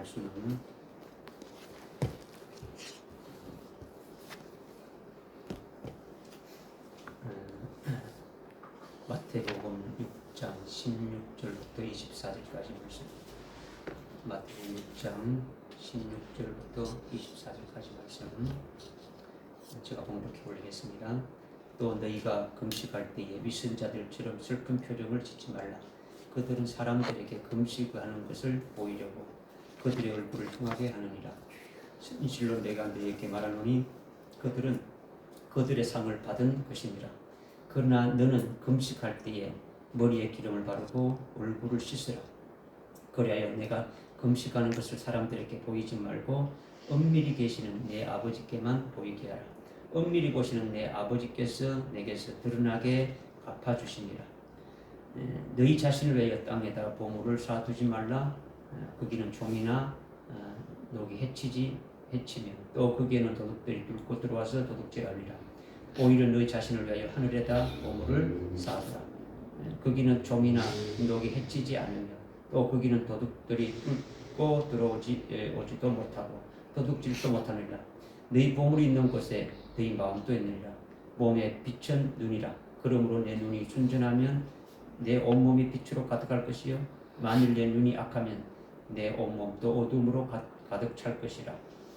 말씀은 마태복음 6장 16절부터 24절까지 말씀. 마태복음 6장 16절부터 24절까지 말씀 제가 봉독해 올리겠습니다. 또 너희가 금식할 때에 위선자들처럼 슬픈 표정을 짓지 말라. 그들은 사람들에게 금식하는 것을 보이려고 그들의 얼굴을 흉하게 하느니라. 진실로 내가 너희에게 말하노니 그들은 그들의 상을 받은 것이니라. 그러나 너는 금식할 때에 머리에 기름을 바르고 얼굴을 씻으라. 그리하여 내가 금식하는 것을 사람들에게 보이지 말고 은밀히 계시는 내 아버지께만 보이게 하라. 은밀히 보시는 내 아버지께서 내게서 드러나게 갚아주시니라. 너희 자신을 위하여 땅에다 보물을 쌓아두지 말라. 거기는 종이나 녹이 해치며 또 거기에는 도둑들이 뚫고 들어와서 도둑질하리라. 오히려 너희 자신을 위하여 하늘에다 보물을 쌓아두라. 거기는 종이나 녹이 해치지 않으며 또 거기는 도둑들이 뚫고 들어오지도 못하고 도둑질도 못하느니라. 너희 보물이 있는 곳에 너희 마음도 있느니라. 몸에 빛은 눈이라. 그러므로 내 눈이 순전하면 내 온몸이 빛으로 가득할 것이요 만일 내 눈이 악하면 내 온몸도 어둠으로 가득 찰 것이라.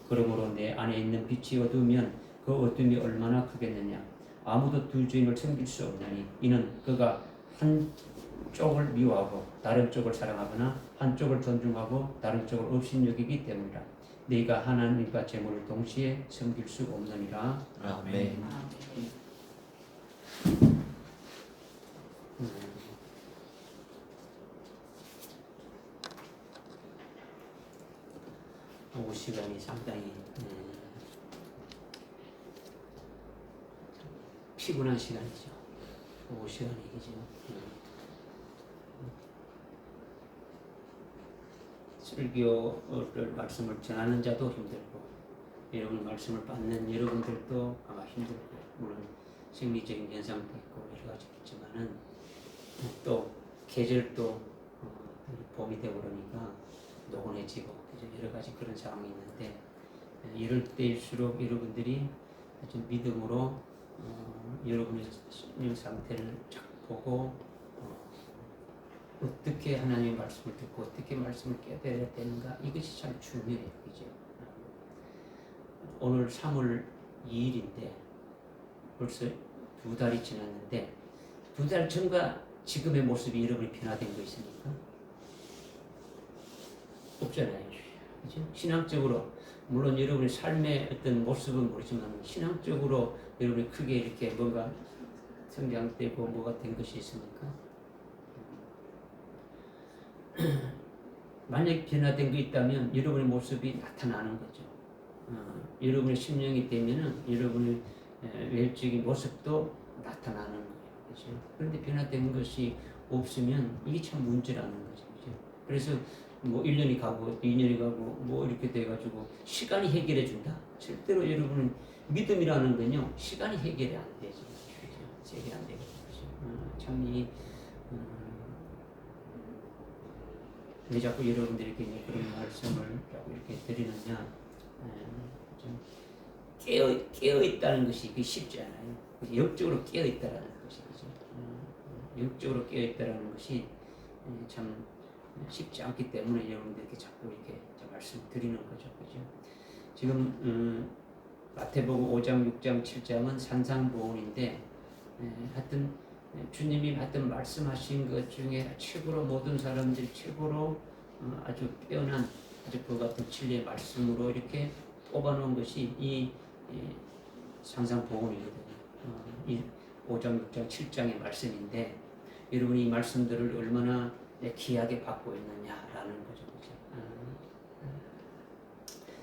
그러므로 내 안에 있는 빛이 어두우면 그 어둠이 얼마나 크겠느냐. 아무도 두 주인을 섬길 수 없나니 이는 그가 한쪽을 미워하고 다른 쪽을 사랑하거나 한쪽을 존중하고 다른 쪽을 업신여기기 때문이라. 네가 하나님과 재물을 동시에 섬길 수 없느니라. 아멘. 5시간이 상당히 피곤한 시간이죠. 5시간이 이죠. 설교를 말씀을 전하는 자도 힘들고 여러분 말씀을 받는 여러분들도 아마 힘들고 물론 생리적인 현상도 있고 여러 가지 있지만은 또 계절도 봄이 되고 그러니까 노곤해지고 여러 가지 그런 상황이 있는데 이럴 때일수록 여러분들이 좀 믿음으로 여러분의 심령 상태를 쫙 보고 어떻게 하나님의 말씀을 듣고 어떻게 말씀을 깨달아야 되는가 이것이 참 중요해요. 그죠? 오늘 3월 2일인데 벌써 2달이 지났는데 2달 전과 지금의 모습이 여러분이 변화된 거 있습니까? 없잖아요. 그죠? 신앙적으로 물론 여러분의 삶의 어떤 모습은 모르지만 신앙적으로 여러분이 크게 이렇게 뭔가 성장되고 뭐가 된 것이 있습니까? 만약 변화된 게 있다면 여러분의 모습이 나타나는 거죠. 여러분의 심령이 되면은 여러분의 외적인 모습도 나타나는 거예요. 그렇죠? 그런데 변화된 것이 없으면 이게 참 문제라는 거죠. 그렇죠? 그래서 뭐 1년이 가고 2년이 가고 뭐 이렇게 돼가지고 시간이 해결해 준다. 절대로 여러분은 믿음이라는 건요 시간이 해결이 안 되죠. 그렇죠? 해결이 안 되거든요. 참 왜 자꾸 여러분들에게 그런 말씀을 자꾸 이렇게 드리느냐, 좀 깨어 있다는 것이 쉽지 않아요. 영적으로 깨어 있다라는 것이 그죠. 영적으로 깨어 있다라는 것이 참 쉽지 않기 때문에 여러분들께 자꾸 이렇게 말씀 드리는 거죠, 그죠. 지금 마태복음 5장, 6장, 7장은 산상보훈인데, 하여튼. 주님이 하여튼 말씀하신 것 중에 최고로 모든 사람들이 최고로 아주 빼어난 아주 그 같은 진리의 말씀으로 이렇게 뽑아놓은 것이 이 산상보훈이거든요. 이 5장, 6장, 7장의 말씀인데 여러분이 이 말씀들을 얼마나 귀하게 받고 있느냐라는 거죠.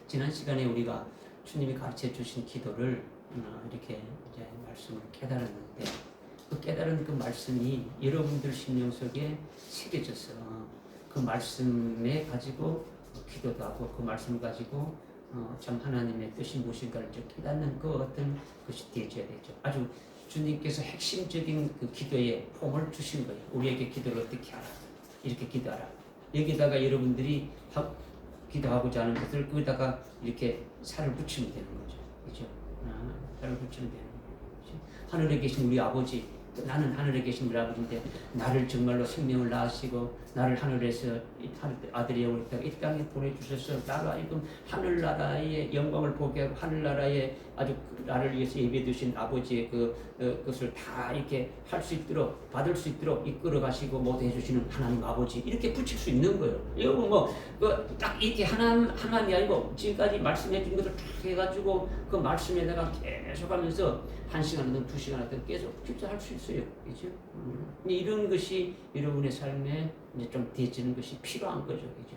지난 시간에 우리가 주님이 가르쳐 주신 기도를 이렇게 이제 말씀을 깨달았는데 그 깨달은 그 말씀이 여러분들 심령 속에 새겨져서 그 말씀에 가지고 기도도 하고 그 말씀을 가지고 참 하나님의 뜻이 무엇인가를 깨닫는 그 어떤 것이 되어져야 되죠. 아주 주님께서 핵심적인 그 기도의 폼을 주신 거예요. 우리에게 기도를 어떻게 하라. 이렇게 기도하라. 여기다가 여러분들이 기도하고자 하는 것을 거기다가 이렇게 살을 붙이면 되는 거죠. 그죠? 살을 붙이면 되는 거죠. 하늘에 계신 우리 아버지, 나는 하늘에 계신 우리 아버지인데 나를 정말로 생명을 낳으시고 나를 하늘에서 아들의 영을 이 땅에 보내주셔서 나로 하여금 하늘나라의 영광을 보게 하고 하늘나라의 아주 나를 위해서 예배해 두신 아버지의 그것을 다 이렇게 할 수 있도록 받을 수 있도록 이끌어 가시고 모두 해주시는 하나님 아버지 이렇게 붙일 수 있는 거예요. 여러분 딱 이렇게 하나님이 아니고 지금까지 말씀해 준 것을 쫙 해가지고 그 말씀에다가 계속하면서 1시간이든 2시간이든 계속 집중할 수 있어요. 그죠? 이런 것이 여러분의 삶에 이제 좀 되어지는 것이 필요한 거죠. 그죠?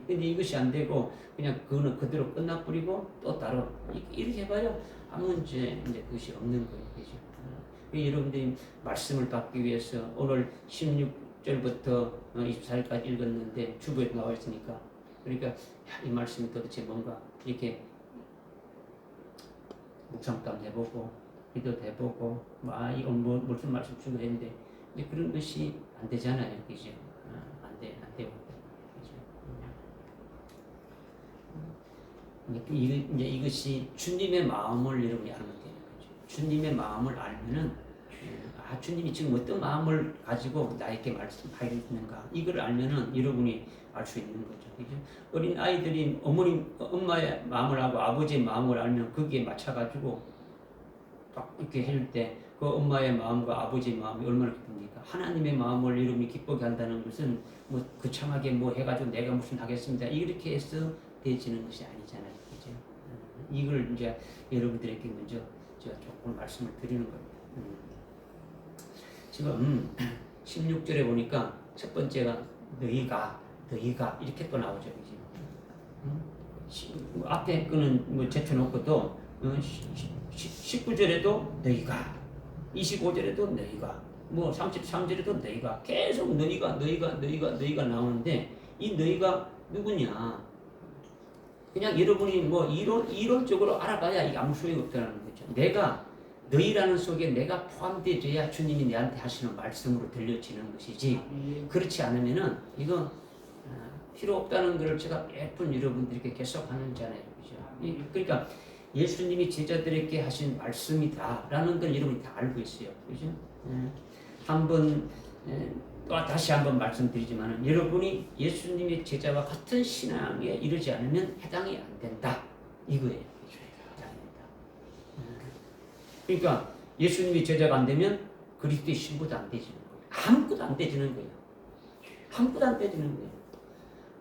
근데 이것이 안 되고 그냥 그거는 그대로 끝나버리고 또 따로 이렇게 해봐야 아무 문제 이제 그것이 없는 거예요. 그죠? 여러분들이 말씀을 받기 위해서 오늘 16절부터 24절까지 읽었는데 주부에 나와 있으니까 그러니까 이 말씀이 도대체 뭔가 이렇게 묵상도 해보고 기도도 해보고 이건 무슨 말씀 주고 했는데 이제 그런 것이 안 되잖아요. 그죠? 안 되고 그죠? 이제 이것이 주님의 마음을 여러분이 알면 되는 거죠. 주님의 마음을 알면은 주님이 지금 어떤 마음을 가지고 나에게 말씀하겠는가 이걸 알면은 여러분이 알 수 있는 거죠. 그죠? 어린 아이들이 엄마의 마음을 하고 아버지의 마음을 알면 거기에 맞춰가지고 딱 이렇게 해줄 때 그 엄마의 마음과 아버지의 마음이 얼마나 기쁩니까? 하나님의 마음을 여러분이 기쁘게 한다는 것은 뭐 거창하게 뭐 해가지고 내가 무슨 하겠습니다. 이렇게 해서 되어지는 것이 아니잖아요. 그죠? 이걸 이제 여러분들에게 먼저 제가 조금 말씀을 드리는 겁니다. 지금 16절에 보니까 첫 번째가 너희가 이렇게 또 나오죠. 앞에 거는 뭐 제쳐놓고 또 19절에도 너희가 25절에도 너희가 뭐 33절에도 너희가 계속 너희가 나오는데 이 너희가 누구냐? 그냥 여러분이 뭐 이론적으로 알아봐야 이게 아무 소용이 없다는 거죠. 너희라는 속에 내가 포함되어야 주님이 내한테 하시는 말씀으로 들려지는 것이지 그렇지 않으면은 이거 필요 없다는 것을 제가 몇 번 여러분들에게 계속 하는잖아요. 그죠? 그러니까 예수님이 제자들에게 하신 말씀이다라는 걸 여러분이 다 알고 있어요. 그죠? 한번 다시 한번 말씀드리지만 여러분이 예수님의 제자와 같은 신앙에 이르지 않으면 해당이 안 된다. 이거예요. 그러니까 예수님이 제자가 안 되면 그리스도의 신부도 안 되지는 거예요. 아무것도 안 되지는 거예요. 아무것도 안 되지는 거예요.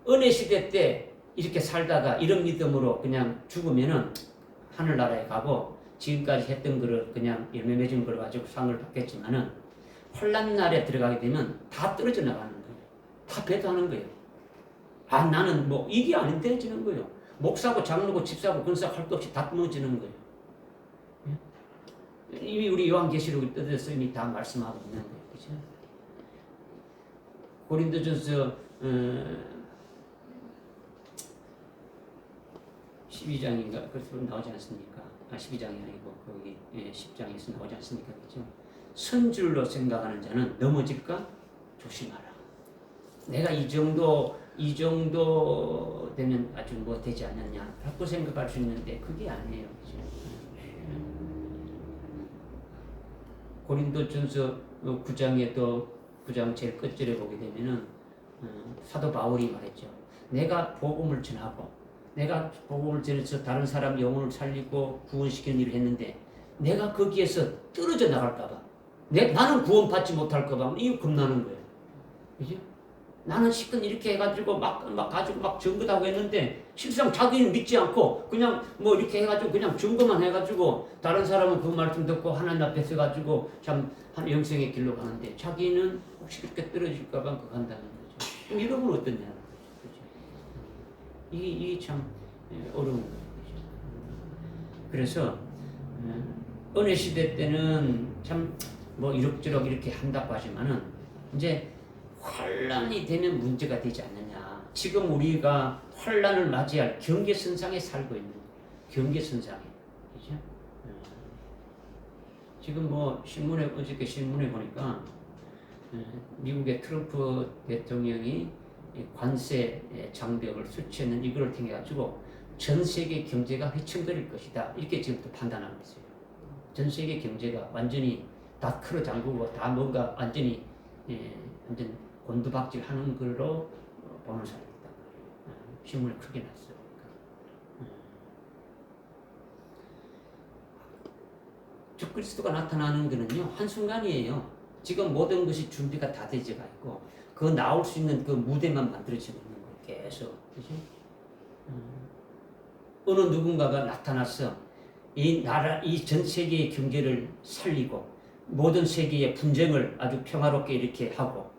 은혜 시대 때 이렇게 살다가 이런 믿음으로 그냥 죽으면은 하늘나라에 가고 지금까지 했던 거를 그냥 열매 맺은 걸 가지고 상을 받겠지만은 환난 날에 들어가게 되면 다 떨어져 나가는 거예요. 다 배도하는 거예요. 나는 뭐 이게 안 되지는 거예요. 목사고 장로고 집사고 권사고 할 것 없이 다 무너지는 거예요. 이미 우리 요한계시록에 뜯어서 이미 다 말씀하고 있는 거예요. 그죠? 고린도전서 12장인가 그래서 나오지 않습니까? 12장이 아니고 거기 10장에서 나오지 않습니까? 그죠? 선줄로 생각하는 자는 넘어질까 조심하라. 내가 이 정도 되면 아주 뭐 되지 않느냐 라고 생각할 수 있는데 그게 아니에요. 그죠? 고린도전서 9장에 9장 제일 끝절에 보게 되면은 사도 바울이 말했죠. 내가 복음을 전하고 내가 복음을 전해서 다른 사람 영혼을 살리고 구원시키는 일을 했는데 내가 거기에서 떨어져 나갈까봐 나는 구원받지 못할까봐 이거 겁나는 거예요. 그죠? 나는 시큰 이렇게 해가지고 막 증거하고 했는데 실상 자기는 믿지 않고 그냥 뭐 이렇게 해가지고 그냥 증거만 해가지고 다른 사람은 그 말씀 듣고 하나님 앞에 서가지고 참 한 영생의 길로 가는데 자기는 혹시 그렇게 떨어질까봐 그거 한다는 거죠. 그럼 여러분은 어떠냐? 그죠? 이게 참 어려운 거죠. 그래서 은혜 시대 때는 참 뭐 이럭저럭 이렇게 한다고 하지만은 이제 환란이 되면 문제가 되지 않느냐. 지금 우리가 환란을 맞이할 경계선상에 살고 있는 거예요. 경계선상에. 그죠? 지금 뭐 어저께 신문에 보니까 미국의 트럼프 대통령이 관세 장벽을 수치하는 이걸 통해 가지고 전 세계 경제가 휘청거릴 것이다. 이렇게 지금부터 판단하고 있어요. 전 세계 경제가 완전히 다 크로 잠그고 다 뭔가 완전히 완전 곤두박질하는 걸로 보는 사람이 있다. 신문을 크게 났어요. 주 그리스도가 나타나는 것은요 한순간이에요. 지금 모든 것이 준비가 다 되어가 있고 그 나올 수 있는 그 무대만 만들어지고 있는 거예요. 계속. 그렇지? 어느 누군가가 나타나서 이 나라, 이 전 세계의 경제를 살리고 모든 세계의 분쟁을 아주 평화롭게 이렇게 하고,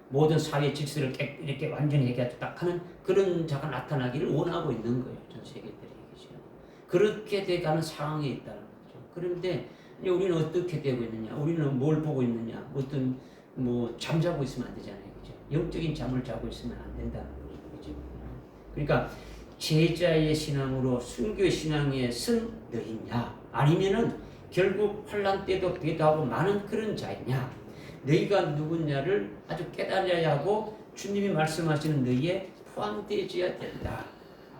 모든 사회 질서를 이렇게 완전히 해결딱 하는 그런 자가 나타나기를 원하고 있는 거예요. 전 세계들이. 그렇죠? 그렇게 돼가는 상황에 있다는 거죠. 그런데 우리는 어떻게 되고 있느냐? 우리는 뭘 보고 있느냐? 어떤 잠자고 있으면 안 되잖아요. 그죠? 영적인 잠을 자고 있으면 안 된다는 거죠. 그죠? 그러니까 제자의 신앙으로 순교의 신앙에 선 너희냐? 아니면은 결국 환난 때도 배도하고 많은 그런 자이냐? 너희가 누구냐를 아주 깨달아야 하고 주님이 말씀하시는 너희에 포함되어야 된다.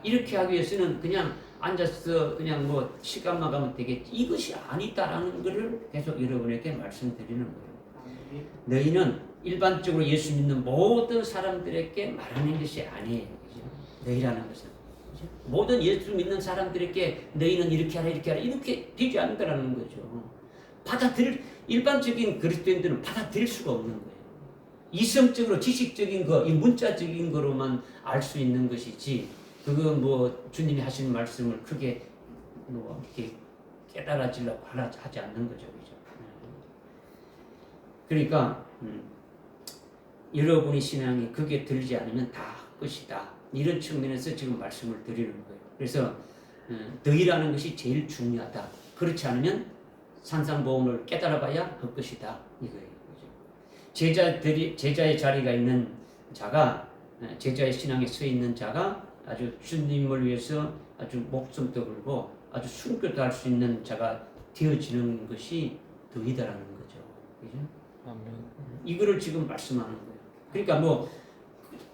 이렇게 하기 위해서는 그냥 앉아서 그냥 시간만 가면 되겠지. 이것이 아니다라는 것을 계속 여러분에게 말씀드리는 거예요. 너희는 일반적으로 예수 믿는 모든 사람들에게 말하는 것이 아니에요. 그죠? 너희라는 것은. 그죠? 모든 예수 믿는 사람들에게 너희는 이렇게 하라 이렇게 하라 이렇게 되지 않는다라는 거죠. 일반적인 그리스도인들은 받아들일 수가 없는 거예요. 이성적으로 지식적인 거, 이 문자적인 거로만 알 수 있는 것이지 그거 주님이 하시는 말씀을 크게 이렇게 깨달아지려고 하지 않는 거죠. 그죠? 그러니까 여러분의 신앙이 그게 들지 않으면 다 끝이다. 이런 측면에서 지금 말씀을 드리는 거예요. 그래서 너희라는 것이 제일 중요하다. 그렇지 않으면 산상보험을 깨달아봐야 할 것이다. 이거예요. 그죠? 제자의 자리가 있는 자가, 제자의 신앙에 서 있는 자가 아주 주님을 위해서 아주 목숨도 걸고 아주 순교도 할 수 있는 자가 되어지는 것이 너희다라는 거죠. 그죠? 아멘. 이거를 지금 말씀하는 거예요. 그러니까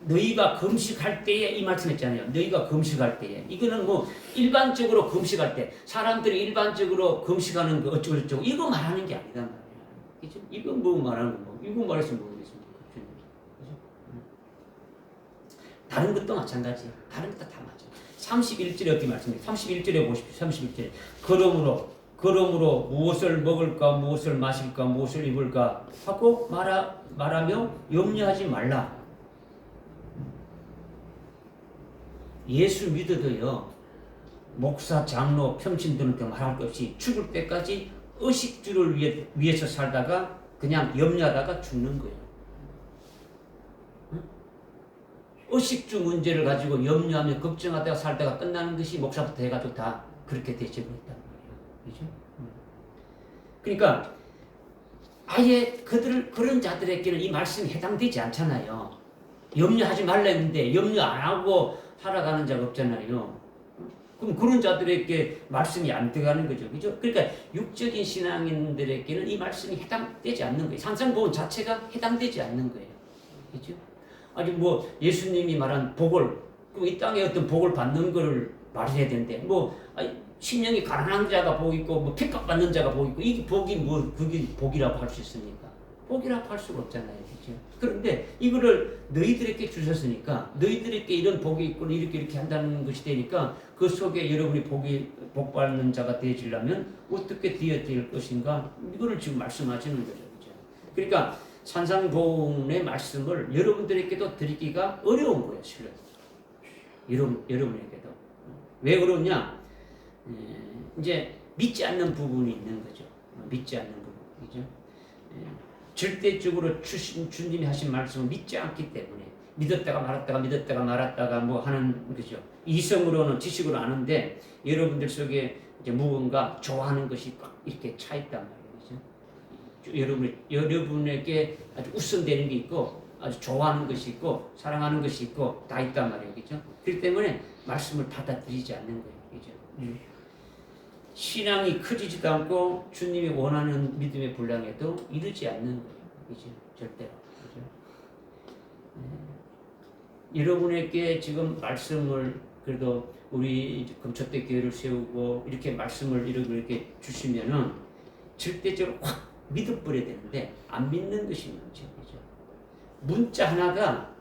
너희가 금식할 때에 이 말씀했잖아요. 너희가 금식할 때에 이거는 일반적으로 금식할 때 사람들이 일반적으로 금식하는 거 어쩌고 저쩌고 이거 말하는 게 아니다 말이야. 그죠? 이거 말하는 거 이거 말했으면 모르겠습니다. 그죠? 다른 것도 마찬가지예요. 다른 것도 다 맞아요. 31절에 어떻게 말씀해요? 31절에 보십시오. 31절에 그러므로 무엇을 먹을까 무엇을 마실까 무엇을 입을까 하고 말하며 염려하지 말라. 예수 믿어도요 목사 장로 평신들한테 말할 것 없이 죽을 때까지 의식주를 위해서 살다가 그냥 염려하다가 죽는 거예요. 의식주 문제를 가지고 염려하며 걱정하다가 살다가 끝나는 것이 목사부터 해가지고 다 그렇게 되지고 있단 말이에요. 그죠? 그러니까 아예 그런 자들에게는 이 말씀이 해당되지 않잖아요. 염려하지 말라 했는데 염려 안 하고 살아가는 자가 없잖아요. 그럼 그런 자들에게 말씀이 안 들어가는 거죠. 그죠? 그러니까 육적인 신앙인들에게는 이 말씀이 해당되지 않는 거예요. 산상보험 자체가 해당되지 않는 거예요. 그죠? 아니 예수님이 말한 복을 이 땅에 어떤 복을 받는 거를 말해야 되는데 신령이 가난한 자가 복 있고 핍박받는 자가 복 있고 이게 복이 그게 복이라고 할 수 있습니까? 복이라고 할 수가 없잖아요. 그렇죠? 그런데 이거를 너희들에게 주셨으니까 너희들에게 이런 복이 있고 이렇게 한다는 것이 되니까 그 속에 여러분이 복 받는 자가 되어지려면 어떻게 되어야 될 것인가 이거를 지금 말씀하시는 거죠. 그렇죠? 그러니까 산상보훈의 말씀을 여러분들에게도 드리기가 어려운 거예요. 실은 여러분에게도 왜 그러냐? 이제 믿지 않는 부분이 있는 거죠. 믿지 않는 부분, 그죠? 절대적으로 주님이 하신 말씀을 믿지 않기 때문에 믿었다가 말았다가 하는 거죠. 이성으로는 지식으로 아는데 여러분들 속에 이제 무언가 좋아하는 것이 막 이렇게 차 있단 말이에요. 여러분에게 아주 우선되는 게 있고 아주 좋아하는 것이 있고 사랑하는 것이 있고 다 있단 말이에요. 그죠? 그렇기 때문에 말씀을 받아들이지 않는 거예요. 그죠? 신앙이 커지지도 않고 주님이 원하는 믿음의 분량에도 이르지 않는 거예요. 그죠? 절대로. 그죠? 여러분에게 지금 말씀을 그래도 우리 금초대 교회를 세우고 이렇게 말씀을 이렇게 주시면은 절대적으로 확 믿어버려야 되는데 안 믿는 것이 문제죠. 문자 하나가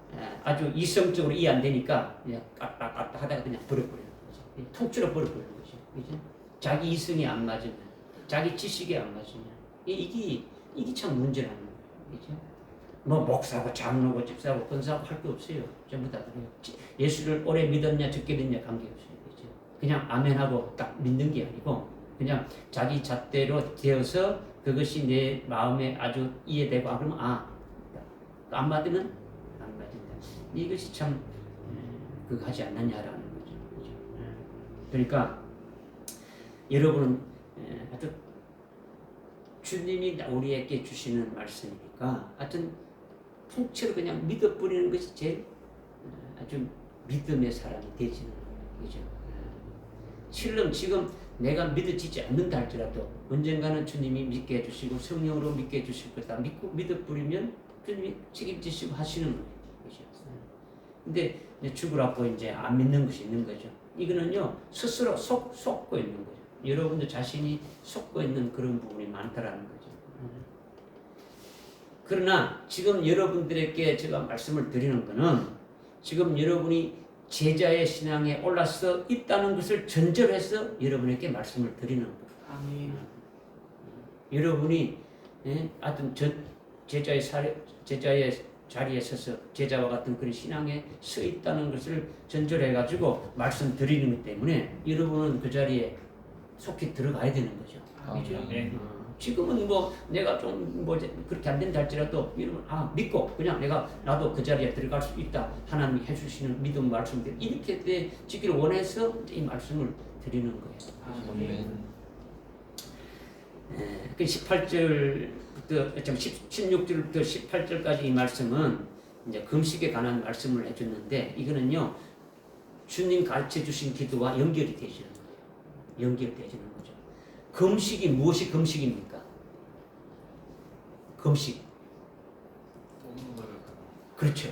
아주 이성적으로 이해 안 되니까 그냥 까딱까딱 하다가 그냥 버려버리는 거죠. 통째로 버려버리는 거죠. 그죠? 자기 이성이 안 맞으면, 자기 지식이 안 맞으면 이게 참 문제라는 거예요. 그죠? 뭐 목사고 장로고 집사고 권사고 할 게 없어요. 전부 다 그래요. 예수를 오래 믿었냐 적게 믿냐 관계없어요. 그죠? 그냥 아멘하고 딱 믿는 게 아니고 그냥 자기 잣대로 되어서 그것이 내 마음에 아주 이해되고 그러면 안 맞으면 안 맞는다. 이것이 참 그거 하지 않느냐라는 거죠. 그죠? 그러니까 여러분은 아주 주님이 우리에게 주시는 말씀이니까 하여튼 통째로 그냥 믿어버리는 것이 제일 아주 믿음의 사람이 되지는 거예요. 그죠? 실은 지금 내가 믿어지지 않는다 할지라도 언젠가는 주님이 믿게 해주시고 성령으로 믿게 해주실 거다. 믿고 믿어버리면 주님이 책임지시고 하시는 거예요. 그죠? 근데 죽으라고 이제 안 믿는 것이 있는 거죠. 이거는요, 스스로 속고 있는 거죠. 여러분들 자신이 속고 있는 그런 부분이 많다라는 거죠. 그러나 지금 여러분들에게 제가 말씀을 드리는 것은 지금 여러분이 제자의 신앙에 올라서 있다는 것을 전제해서 여러분에게 말씀을 드리는 거예요. 아멘. 여러분이 하여튼 제자의 자리에 서서 제자와 같은 그런 신앙에 서 있다는 것을 전제해 가지고 말씀드리는 것 때문에 여러분은 그 자리에 속히 들어가야 되는 거죠. 그렇죠? 지금은 뭐 내가 좀 뭐 그렇게 안 된다 할지라도 여러분 믿고 그냥 나도 그 자리에 들어갈 수 있다. 하나님이 해주시는 믿음 말씀들 이렇게 되기를 원해서 이 말씀을 드리는 거예요. 아멘. 그 18절부터 16절부터 18절까지 이 말씀은 이제 금식에 관한 말씀을 해줬는데 이거는요 주님 가르쳐 주신 기도와 연결이 되시는 거예요. 연결되시는 거죠. 금식이 무엇이 금식입니까? 금식. 그렇죠.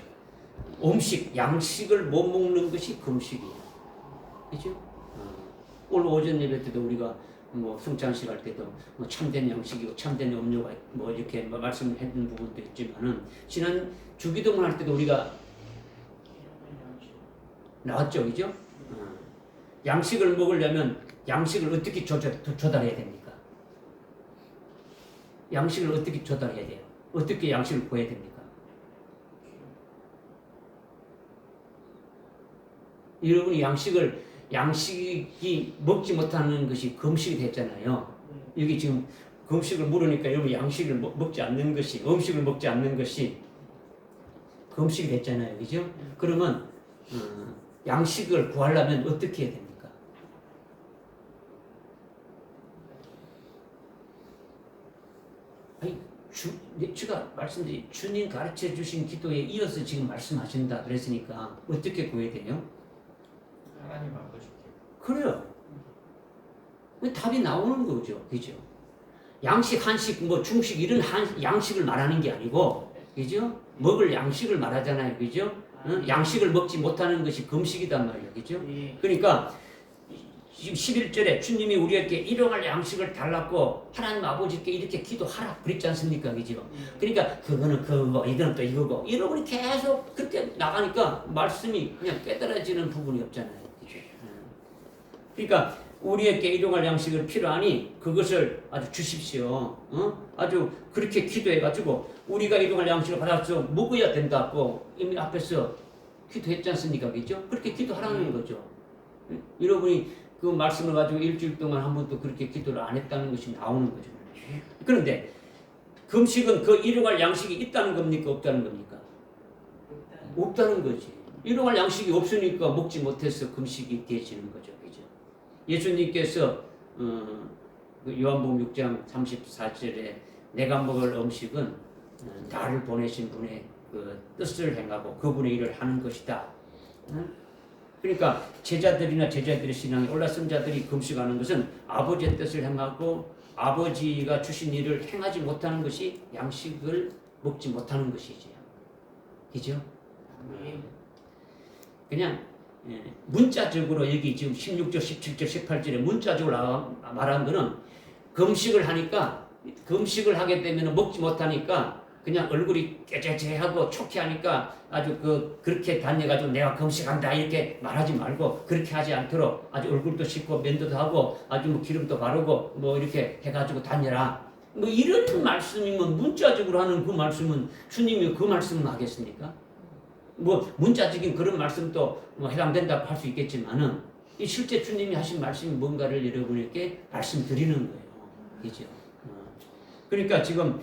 음식, 양식을 못 먹는 것이 금식이에요. 그렇죠? 오늘 오전 예배 때도 우리가 뭐 성찬식 할 때도 뭐 참된 양식이고 참된 음료가 뭐 이렇게 말씀을 했던 부분도 있지만은 지난 주기도문 할 때도 우리가 나왔죠, 그죠? 양식을 먹으려면 양식을 어떻게 조달해야 됩니까? 양식을 어떻게 조달해야 돼요? 어떻게 양식을 구해야 됩니까? 여러분이 양식이 먹지 못하는 것이 금식이 됐잖아요. 여기 지금 금식을 물으니까 여러분 양식을 먹지 않는 것이 음식을 먹지 않는 것이 금식이 됐잖아요. 그죠? 그러면 양식을 구하려면 어떻게 해야 됩니까? 아니, 제가 말씀드린 주님 가르쳐 주신 기도에 이어서 지금 말씀하신다 그랬으니까 어떻게 구해야 돼요? 하나님 아버지께. 그래요. 답이 나오는 거죠. 그죠? 양식, 한식, 뭐 중식 이런 양식을 말하는 게 아니고 그죠? 먹을 양식을 말하잖아요. 그죠? 양식을 먹지 못하는 것이 금식이단 말이에요. 그죠? 그러니까 지금 11절에 주님이 우리에게 일용할 양식을 달라고 하나님 아버지께 이렇게 기도하라 그랬지 않습니까? 그죠? 그러니까 그거는 그거고 이거는 또 이거고 여러분이 계속 그렇게 나가니까 말씀이 그냥 깨달아지는 부분이 없잖아요. 그죠? 그러니까 우리에게 일용할 양식을 필요하니 그것을 아주 주십시오. 아주 그렇게 기도해가지고 우리가 일용할 양식을 받아서 먹어야 된다고 이미 앞에서 기도했지 않습니까? 그죠? 그렇게 기도하라는 거죠. 여러분이 그 말씀을 가지고 일주일 동안 한 번도 그렇게 기도를 안 했다는 것이 나오는 거죠. 그런데 금식은 그 일용할 양식이 있다는 겁니까? 없다는 겁니까? 없다는 거지. 일용할 양식이 없으니까 먹지 못해서 금식이 되어지는 거죠. 그죠? 예수님께서 요한복음 6장 34절에 내가 먹을 음식은 나를 보내신 분의 그 뜻을 행하고 그분의 일을 하는 것이다. 그러니까 제자들이나 제자들의 신앙에 올라선 자들이 금식하는 것은 아버지의 뜻을 행하고 아버지가 주신 일을 행하지 못하는 것이 양식을 먹지 못하는 것이지요. 그죠? 그냥 문자적으로 여기 지금 16절, 17절, 18절에 문자적으로 말한 거는 금식을 하니까 금식을 하게 되면 먹지 못하니까 그냥 얼굴이 깨재재하고 촉해하니까 아주 그렇게 다녀가지고 내가 금식한다 이렇게 말하지 말고 그렇게 하지 않도록 아주 얼굴도 씻고 면도도 하고 아주 뭐 기름도 바르고 뭐 이렇게 해가지고 다녀라. 뭐 이런 말씀이면 문자적으로 하는 그 말씀은 주님이 그 말씀은 하겠습니까? 뭐 문자적인 그런 말씀도 뭐 해당된다고 할 수 있겠지만은 이 실제 주님이 하신 말씀이 뭔가를 여러분에게 말씀드리는 거예요. 그죠? 그러니까 지금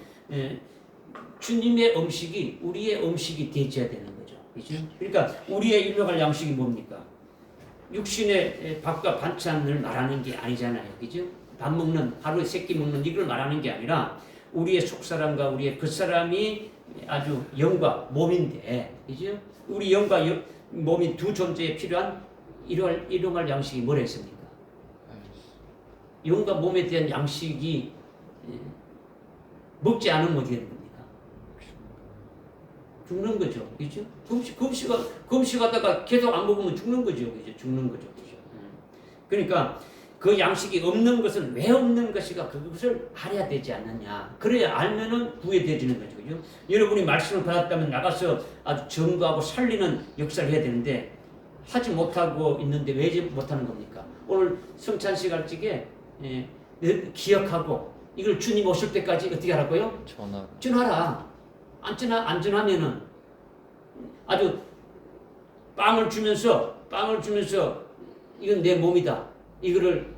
주님의 음식이 우리의 음식이 되어야 되는 거죠. 그죠? 그러니까 우리의 일용할 양식이 뭡니까? 육신의 밥과 반찬을 말하는 게 아니잖아요. 그죠? 밥 먹는 하루에 3끼 먹는 이걸 말하는 게 아니라 우리의 속사람과 우리의 겉사람이 아주 영과 몸인데, 그죠? 우리 영과 몸이 두 존재에 필요한 일용할 양식이 뭐라 했습니까? 영과 몸에 대한 양식이 먹지 않으면 어떻게 되는 겁니까? 죽는 거죠, 그죠? 금식하다가 계속 안 먹으면 죽는 거죠, 그죠? 죽는 거죠, 그죠? 그러니까 그 양식이 없는 것은 왜 없는 것이가 그것을 알아야 되지 않느냐. 그래야 알면은 구해되지는 거죠. 그죠? 여러분이 말씀을 받았다면 나가서 아주 전도하고 살리는 역사를 해야 되는데 하지 못하고 있는데 왜 못하는 겁니까? 오늘 성찬식 할 적에 기억하고 이걸 주님 오실 때까지 어떻게 하라고요? 전하라. 안 전하면은 아주 빵을 주면서 이건 내 몸이다. 이거를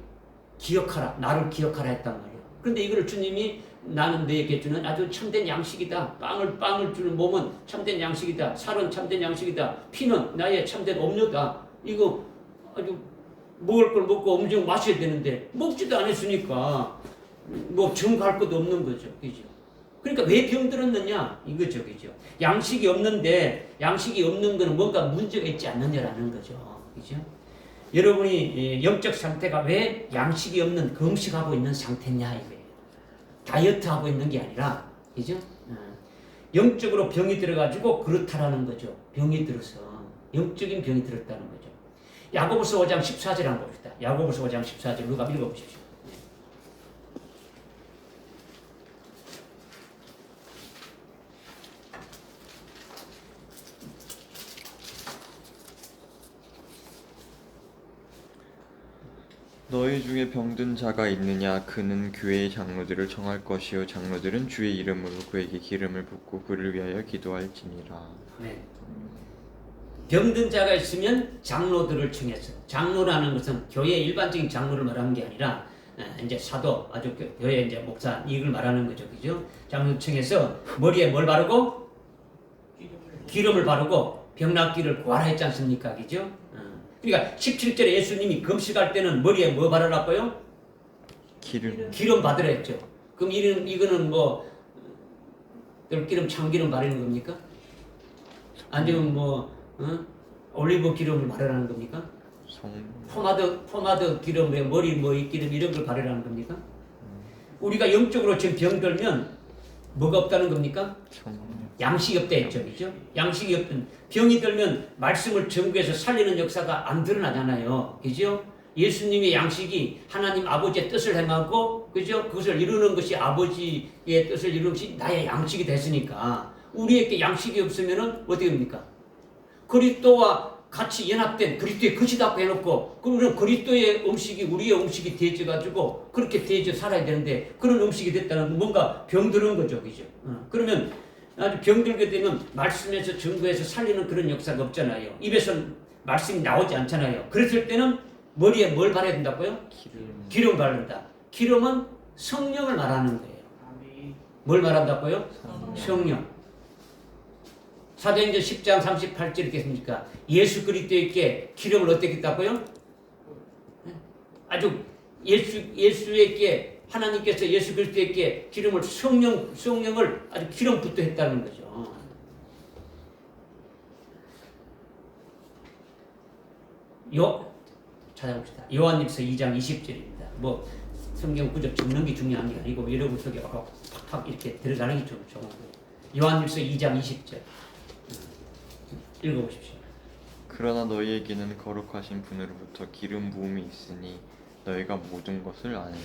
기억하라. 나를 기억하라 했단 말이에요. 그런데 이거를 주님이 나는 너에게 주는 아주 참된 양식이다. 빵을 주는 몸은 참된 양식이다. 살은 참된 양식이다. 피는 나의 참된 음료다. 이거 아주 먹을 걸 먹고 음료 마셔야 되는데 먹지도 않았으니까 뭐 증거할 것도 없는 거죠. 그죠? 그러니까 왜 병들었느냐? 이거죠. 그죠? 양식이 없는데 양식이 없는 거는 뭔가 문제가 있지 않느냐라는 거죠. 그죠? 여러분이 영적 상태가 왜 양식이 없는 금식하고 있는 상태냐 이거예요. 다이어트하고 있는 게 아니라, 그죠? 영적으로 병이 들어가지고 그렇다라는 거죠. 병이 들어서 영적인 병이 들었다는 거죠. 야고보서 5장 14절 한번 봅시다. 야고보서 5장 14절 누가 읽어보십시오. 너희 중에 병든 자가 있느냐? 그는 교회의 장로들을 청할 것이요 장로들은 주의 이름으로 그에게 기름을 붓고 그를 위하여 기도할지니라. 네. 병든 자가 있으면 장로들을 청해서, 장로라는 것은 교회 일반적인 장로를 말하는 게 아니라 이제 사도, 아주 교회 이제 목사 이걸 말하는 거죠, 그죠? 장로 청해서 머리에 뭘 바르고 기름을 바르고 병낫기를 구하라 했지 않습니까, 그죠? 그러니까 17절에 예수님이 금식할 때는 머리에 뭐 바르라고요? 기름 받으라 했죠. 그럼 이거는 뭐 들기름, 참기름 바르는 겁니까? 아니면 뭐 올리브 기름을 바르라는 겁니까? 포마드 기름, 머리 뭐 기름 이런 걸 바르라는 겁니까? 우리가 영적으로 지금 병들면 뭐가 없다는 겁니까? 양식이 없다 했죠, 그죠? 양식이 없던 병이 들면 말씀을 전구해서 살리는 역사가 안 드러나잖아요, 그죠? 예수님의 양식이 하나님 아버지의 뜻을 행하고, 그죠? 그것을 이루는 것이 아버지의 뜻을 이루는 것이 나의 양식이 됐으니까 우리에게 양식이 없으면은 어떻게 됩니까? 그리스도와 같이 연합된 그리스도의 것이라고 해놓고 그러면 그리스도의 음식이 우리의 음식이 되어져가지고 그렇게 되어져 살아야 되는데 그런 음식이 됐다는 뭔가 병드는 거죠, 그죠? 그러면 아주 병들게 되면 말씀에서 증거해서 살리는 그런 역사가 없잖아요. 입에서 말씀이 나오지 않잖아요. 그랬을 때는 머리에 뭘 바르야 된다고요? 기름 바른다. 기름은 성령을 말하는 거예요. 뭘 말한다고요? 성령. 사도행전 10장 38절 이렇게 했습니까? 예수 그리스도에게 기름을 어떻게 했다고요? 아주 예수에게 하나님께서 예수 그리스도에게 기름을 성령을 아주 기름부터 했다는 거죠. 찾아봅시다. 요한일서 2장 20절입니다. 뭐 성경 구절 적는 게 중요한 게 아니고 여러분 속에 팍팍 이렇게 들어가는 게 좀 좋은 거예요. 요한일서 2장 20절 읽어보십시오. 그러나 너희에게는 거룩하신 분으로부터 기름 부음이 있으니 너희가 모든 것을 아느니라.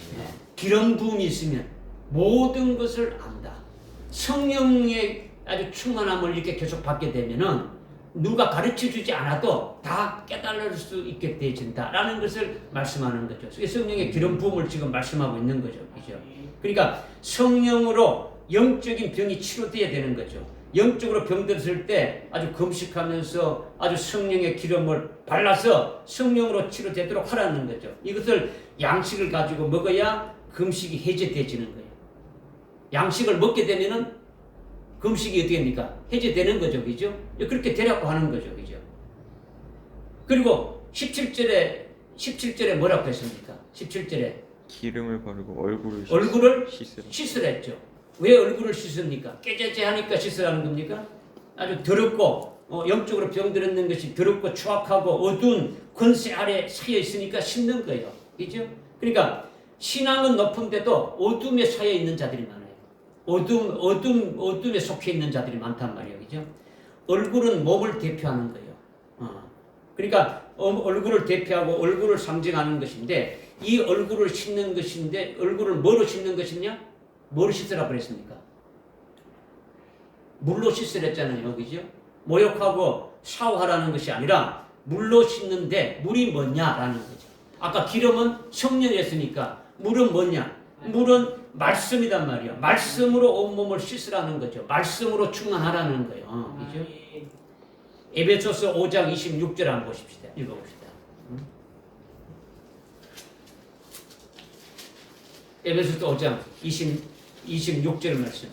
기름 부음이 있으면 모든 것을 안다. 성령의 아주 충만함을 이렇게 계속 받게 되면은 누가 가르쳐 주지 않아도 다 깨달을 수 있게 되어진다라는 것을 말씀하는 거죠. 성령의 기름 부음을 지금 말씀하고 있는 거죠. 그죠? 그러니까 성령으로 영적인 병이 치료돼야 되는 거죠. 영적으로 병들었을 때 아주 금식하면서 아주 성령의 기름을 발라서 성령으로 치료되도록 하라는 거죠. 이것을 양식을 가지고 먹어야 금식이 해제되어지는 거예요. 양식을 먹게 되면은 금식이 어떻게 됩니까? 해제되는 거죠. 그죠? 그렇게 되라고 하는 거죠. 그죠? 그리고 17절에 뭐라고 했습니까? 17절에 기름을 바르고 얼굴을 씻으라. 씻으랬죠. 왜 얼굴을 씻습니까? 깨재재하니까 씻으라는 겁니까? 아주 더럽고 영적으로 병들었는 것이 더럽고 추악하고 어두운 권세 아래 서여 있으니까 씻는 거예요. 그죠? 그러니까 신앙은 높은데도 어둠에 서여 있는 자들이 많아요. 어둠에 속해 있는 자들이 많단 말이에요. 그죠? 얼굴은 몸을 대표하는 거예요. 그러니까 얼굴을 대표하고 얼굴을 상징하는 것인데 이 얼굴을 씻는 것인데 얼굴을 뭐로 씻는 것이냐? 뭐로 씻으라고 그랬습니까? 물로 씻으랬잖아요. 그죠? 모욕하고 샤워하라는 것이 아니라 물로 씻는데 물이 뭐냐라는 거죠. 아까 기름은 성령이었으니까 물은 뭐냐? 물은 말씀이단 말이야. 말씀으로 온몸을 씻으라는 거죠. 말씀으로 충만하라는 거예요. 그죠? 에베소서 5장 26절 한번 보십시다. 읽어봅시다. 에베소서 5장 26절 말씀.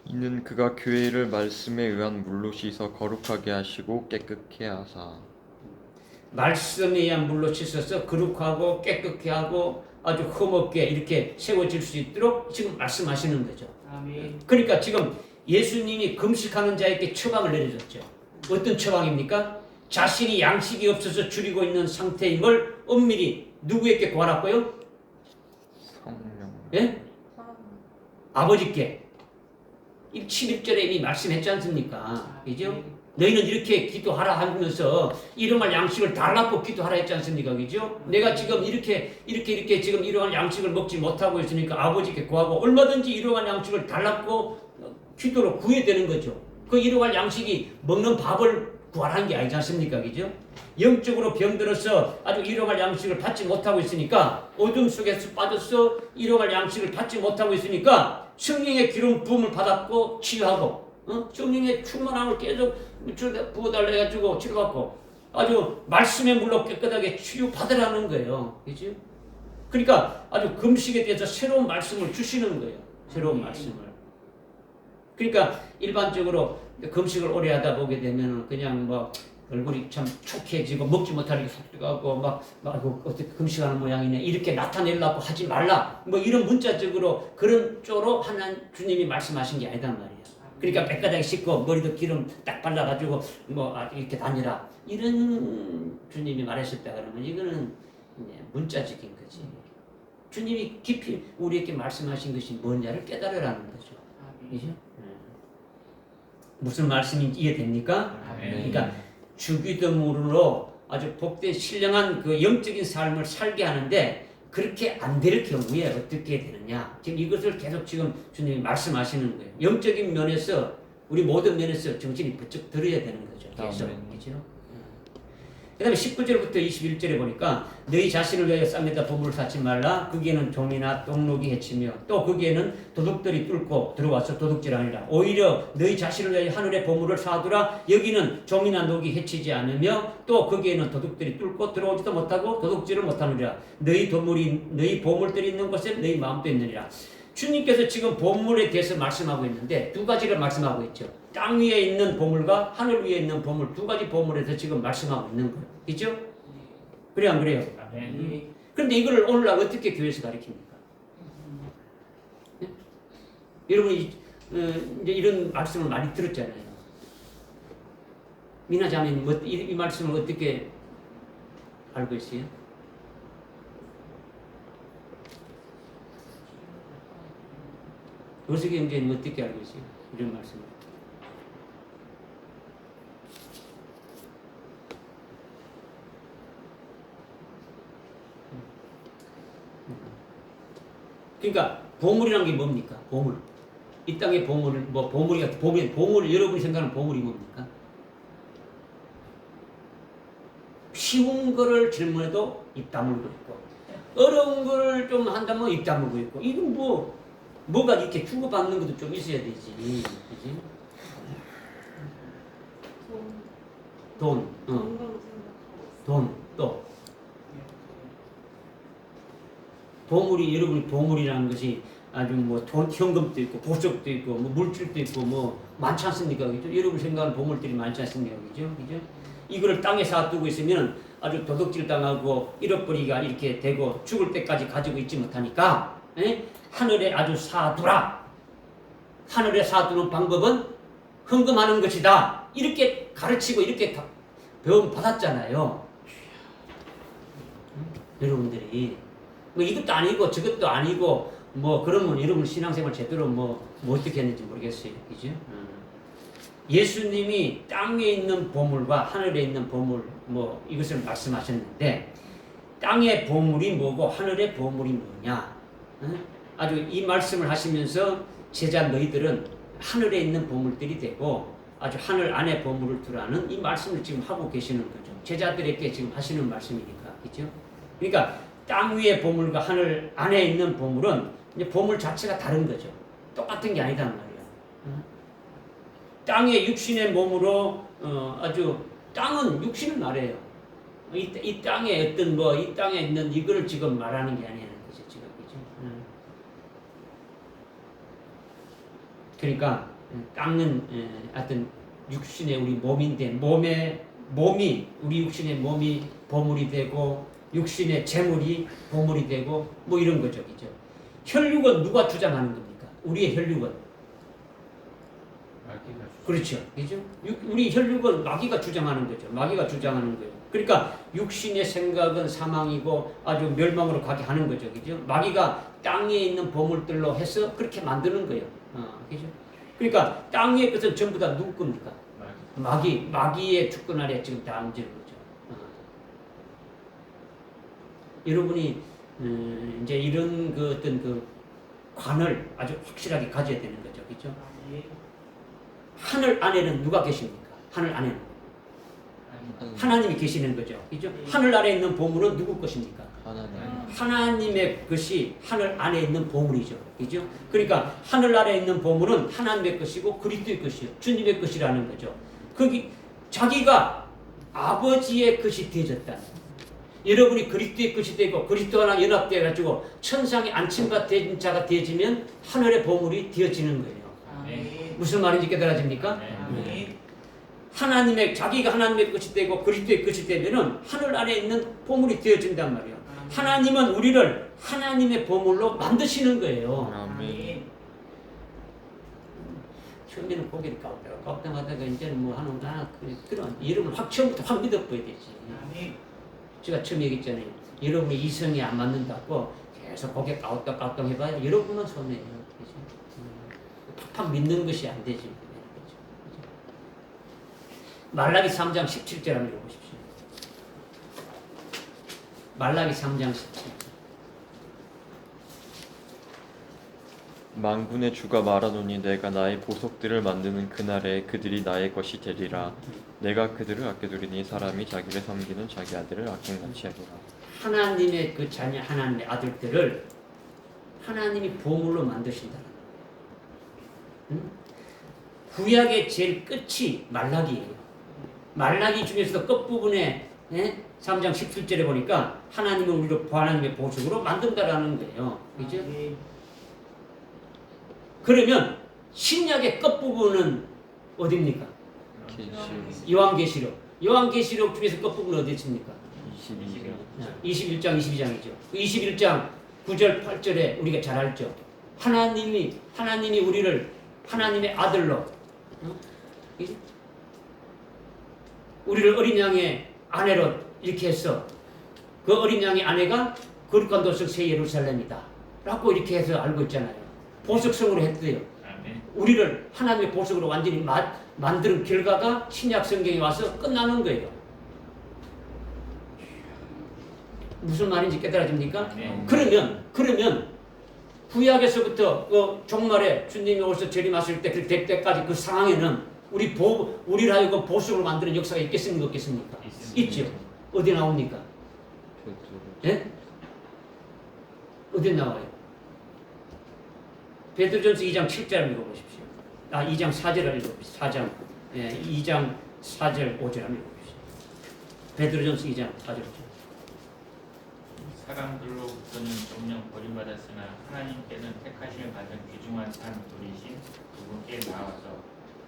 이는 그가 교회를 말씀에 의한 물로 씻어 거룩하게 하시고 깨끗게 하사. 말씀에 의한 물로 씻어서 거룩하고 깨끗게 하고 아주 흠없게 이렇게 세워질 수 있도록 지금 말씀하시는 거죠. 아멘. 그러니까 지금 예수님이 금식하는 자에게 처방을 내려줬죠. 어떤 처방입니까? 자신이 양식이 없어서 줄이고 있는 상태임을 엄밀히 누구에게 구하라고요? 성령. 예? 아버지께. 11절에 이미 말씀했지 않습니까? 그죠? 너희는 이렇게 기도하라 하면서 일용할 양식을 달라고 기도하라 했지 않습니까? 그죠? 내가 지금 이렇게 지금 일용할 양식을 먹지 못하고 있으니까 아버지께 구하고 얼마든지 일용할 양식을 달라고 기도로 구해야 되는 거죠. 그 일용할 양식이 먹는 밥을 구하라는 게 아니지 않습니까? 그죠? 영적으로 병들어서 아주 일용할 양식을 받지 못하고 있으니까 어둠 속에서 빠져서 일용할 양식을 받지 못하고 있으니까 성령의 기름 부음을 받았고 치유하고 성령의 충만함을 계속 부어달라 해가지고 치료받고 아주 말씀의 물로 깨끗하게 치유받으라는 거예요. 그죠? 그러니까 아주 금식에 대해서 새로운 말씀을 주시는 거예요. 새로운 말씀을. 그러니까 일반적으로 금식을 오래 하다 보게 되면 그냥 뭐 얼굴이 참 촉해지고 먹지 못하는 게 속도가고 막 어떻게 금식하는 모양이네 이렇게 나타내려고 하지 말라 뭐 이런 문자적으로 그런 쪽으로 하나님 주님이 말씀하신 게 아니단 말이에요. 그러니까 깨끗하게 씻고 머리도 기름 딱 발라가지고 뭐 이렇게 다니라 이런 주님이 말하셨다 그러면 이거는 문자적인 거지. 주님이 깊이 우리에게 말씀하신 것이 뭔지를 깨달으라는 거죠. 그죠? 무슨 말씀인지 이해됩니까? 그러니까 주기도문으로 아주 복된 신령한 그 영적인 삶을 살게 하는데 그렇게 안 될 경우에 어떻게 되느냐? 지금 이것을 계속 지금 주님이 말씀하시는 거예요. 영적인 면에서 우리 모든 면에서 정신이 부쩍 들어야 되는 거죠. 계속. 그렇죠? 그 다음에 19절부터 21절에 보니까 너희 자신을 위하여 쌍에다 보물을 쌓지 말라. 거기에는 종이나 똥록이 해치며 또 거기에는 도둑들이 뚫고 들어와서 도둑질하니라. 오히려 너희 자신을 위하여 하늘의 보물을 쌓아두라. 여기는 종이나 녹이 해치지 않으며 또 거기에는 도둑들이 뚫고 들어오지도 못하고 도둑질을 못하느니라. 너희 보물들이 있는 곳에 너희 마음도 있느니라. 주님께서 지금 보물에 대해서 말씀하고 있는데 두 가지를 말씀하고 있죠. 땅 위에 있는 보물과 하늘 위에 있는 보물 두 가지 보물에서 지금 말씀하고 있는 거예요. 그죠? 그래 안 그래요? 그런데 이걸 오늘날 어떻게 교회에서 가르칩니까? 네? 여러분이 이제 이런 말씀을 많이 들었잖아요. 미나 자매님 이 말씀을 어떻게 알고 있어요? 요셉이 형제는 어떻게 알고 있어요? 이런 말씀을. 그러니까 보물이란 게 뭡니까? 보물. 이 땅의 보물, 뭐 보물 여러분이 생각하는 보물이 뭡니까? 쉬운 거를 질문해도 입 다물고 있고, 어려운 걸 좀 한다면 입 다물고 있고, 이건 뭐가 이렇게 주고받는 것도 좀 있어야 되지, 그지? 돈, 돈, 또 보물이 여러분이 보물이라는 것이 아주 뭐 돈, 현금도 있고 보석도 있고 뭐 물질도 있고 뭐 많지 않습니까, 그죠? 여러분 생각하는 보물들이 많지 않습니까, 그죠? 이거를 땅에 쌓아두고 있으면 아주 도둑질 당하고 잃어버리가 이렇게 되고 죽을 때까지 가지고 있지 못하니까 하늘에 아주 쌓아두라. 하늘에 쌓아두는 방법은 헌금하는 것이다. 이렇게 가르치고 이렇게 배움 받았잖아요. 여러분들이 뭐 이것도 아니고 저것도 아니고 뭐 그러면 여러분 신앙생활 제대로 뭐 어떻게 했는지 모르겠어요, 그죠? 예수님이 땅에 있는 보물과 하늘에 있는 보물 뭐 이것을 말씀하셨는데 땅의 보물이 뭐고 하늘의 보물이 뭐냐? 아주 이 말씀을 하시면서 제자 너희들은 하늘에 있는 보물들이 되고 아주 하늘 안에 보물을 두라는 이 말씀을 지금 하고 계시는 거죠. 제자들에게 지금 하시는 말씀이니까, 그죠? 그러니까 땅 위의 보물과 하늘 안에 있는 보물은 이제 보물 자체가 다른 거죠. 똑같은 게 아니단 말이야. 땅의 육신의 몸으로 아주 땅은 육신을 말해요. 이 땅에 어떤 뭐 이 땅에 있는 이걸 지금 말하는 게 아니라는 거죠, 지금, 그죠? 그러니까 땅은 어떤 육신의 우리 몸인데 몸이 우리 육신의 몸이 보물이 되고 육신의 재물이 보물이 되고 뭐 이런 거죠, 그죠? 혈육은 누가 주장하는 겁니까? 우리의 혈육은 그렇죠, 그죠? 우리 혈육은 마귀가 주장하는 거죠. 마귀가 주장하는 거예요. 그러니까 육신의 생각은 사망이고 아주 멸망으로 가게 하는 거죠, 그죠? 마귀가 땅에 있는 보물들로 해서 그렇게 만드는 거예요, 그죠? 그러니까 땅 위의 것은 전부 다 누구 겁니까? 마귀의 주권 아래 지금 다 앉은 거죠. 여러분이 이제 이런 그 어떤 그 관을 아주 확실하게 가져야 되는 거죠, 그죠? 하늘 안에는 누가 계십니까? 하늘 안에는 하나님이 계시는 거죠, 그죠? 하늘 아래 있는 보물은 누구 것입니까? 하나님의 것이 하늘 안에 있는 보물이죠, 그죠? 그러니까 하늘 아래 있는 보물은 하나님의 것이고 그리스도의 것이요, 주님의 것이라는 거죠. 거기 자기가 아버지의 것이 되어졌다. 여러분이 그리스도의 것이 되고 그리스도와 연합되어 가지고 천상에 안침받은 자가 되어지면 하늘의 보물이 되어지는 거예요. 무슨 말인지 깨달아집니까? 하나님의 자기가 하나님의 것이 되고 그리스도의 것이 되면은 하늘 안에 있는 보물이 되어진단 말이에요. 하나님은 우리를 하나님의 보물로 만드시는 거예요. 아멘. 처음에는 고개를 깎다하다가 이제는 뭐 하는구나. 그런 여러분 처음부터 확 믿어버려야 되지. 제가 처음에 얘기했잖아요. 여러분이 이성이 안 맞는다고 계속 고개 깎다 해봐야 여러분만 손해요. 팍팍 믿는 것이 안 되지. 말라기 3장 17절 한번 읽어보십시오. 말라기 3장 17절. 만군의 주가 말하노니 내가 나의 보석들을 만드는 그날에 그들이 나의 것이 되리라. 내가 그들을 아껴두리니 사람이 자기를 섬기는 자기 아들을 아낌같이 하리라. 하나님의 그 자녀 하나님의 아들들을 하나님이 보물로 만드신다. 구약의 제일 끝이 말라기예요. 말라기 중에서도 끝부분에 3장 17절에 보니까 하나님은 우리를 하나님의 보석으로 만든다라는 거예요. 그죠? 그러면 신약의 끝부분은 어디입니까? 요한계시록. 요한계시록 중에서 끝부분은 어디 있습니까? 21장 22장이죠. 21장 9절 8절에 우리가 잘 알죠. 하나님이 우리를 하나님의 아들로 우리를 어린 양의 아내로 이렇게 해서 그 어린 양의 아내가 거룩한 도성 새 예루살렘이다 라고 이렇게 해서 알고 있잖아요. 보석성으로 했대요. 우리를 하나님의 보석으로 완전히 만드는 결과가 신약 성경에 와서 끝나는 거예요. 무슨 말인지 깨달아집니까? 그러면 구약에서부터 종말에 주님이 오셔서 재림하실 때 그 될 때까지 그 상황에는 우리를 하여금 보석으로 만드는 역사가 있겠습니까? 없겠습니까? 있죠. 어디 나옵니까? 예? 어디 나와요? 베드로전서 2장 7절 읽어보십시오. 2장 4절을 읽어보십시오. 4장 2장 4절 5절 한번 읽어보십시오. 베드로전서 2장 4절 5절. 사람들로부터는 정령 버림받았으나 하나님께는 택하심을 받은 귀중한 산 돌이신 그분께 나와서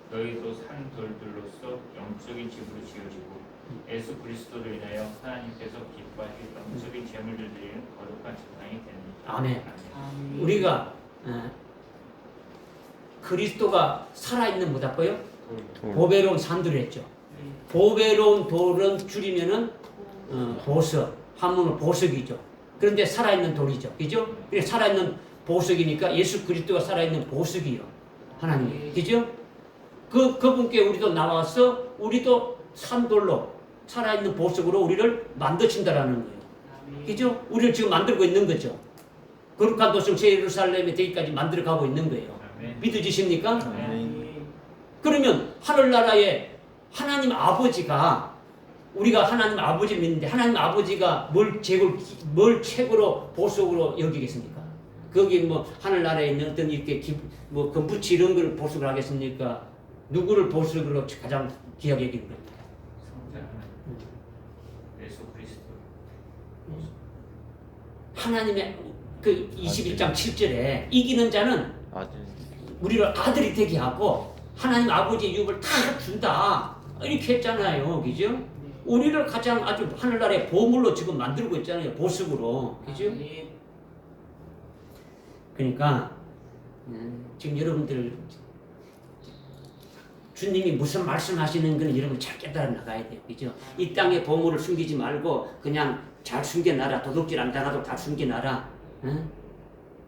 너희도 산 돌들로서 영적인 집으로 지어지고 예수 그리스도로 인하여 하나님께서 기뻐하실 영적인 제물들 드리는 거룩한 제사장이 됩니다. 아멘. 우리가 그리스도가 살아있는 뭐다고요? 보배로운 산돌을 했죠. 보배로운 돌은 줄이면은 보석, 한문은 보석이죠. 그런데 살아있는 돌이죠. 그죠? 그래서 살아있는 보석이니까 예수 그리스도가 살아있는 보석이요. 하나님. 그죠? 그분께 우리도 나와서 우리도 산돌로 살아있는 보석으로 우리를 만드신다라는 거예요. 그죠? 우리를 지금 만들고 있는 거죠. 거룩한 도성 새 예루살렘에 되기까지 만들어가고 있는 거예요. 믿어지십니까? 그러면 하늘나라에 하나님 아버지가 우리가 하나님 아버지를 믿는데 하나님 아버지가 뭘 최고로 보석으로 여기겠습니까? 거기 뭐 하늘나라에 있는 어떤 이렇게 뭐 금붙이 이런 걸 보석을 하겠습니까? 누구를 보석으로 가장 귀하게 여기는 겁니까? 성자 하나님. 예수 그리스도. 하나님의 그 21장 7절에 이기는 자는 우리를 아들이 되게 하고 하나님 아버지의 유업을 다 준다 이렇게 했잖아요. 그죠? 우리를 가장 아주 하늘나라의 보물로 지금 만들고 있잖아요. 보석으로. 그죠? 그러니까 지금 여러분들 주님이 무슨 말씀하시는 건 여러분 잘 깨달아 나가야 돼요. 그죠? 이 땅의 보물을 숨기지 말고 그냥 잘 숨겨놔라. 도둑질 안 당하도록 다 숨겨놔라. 응?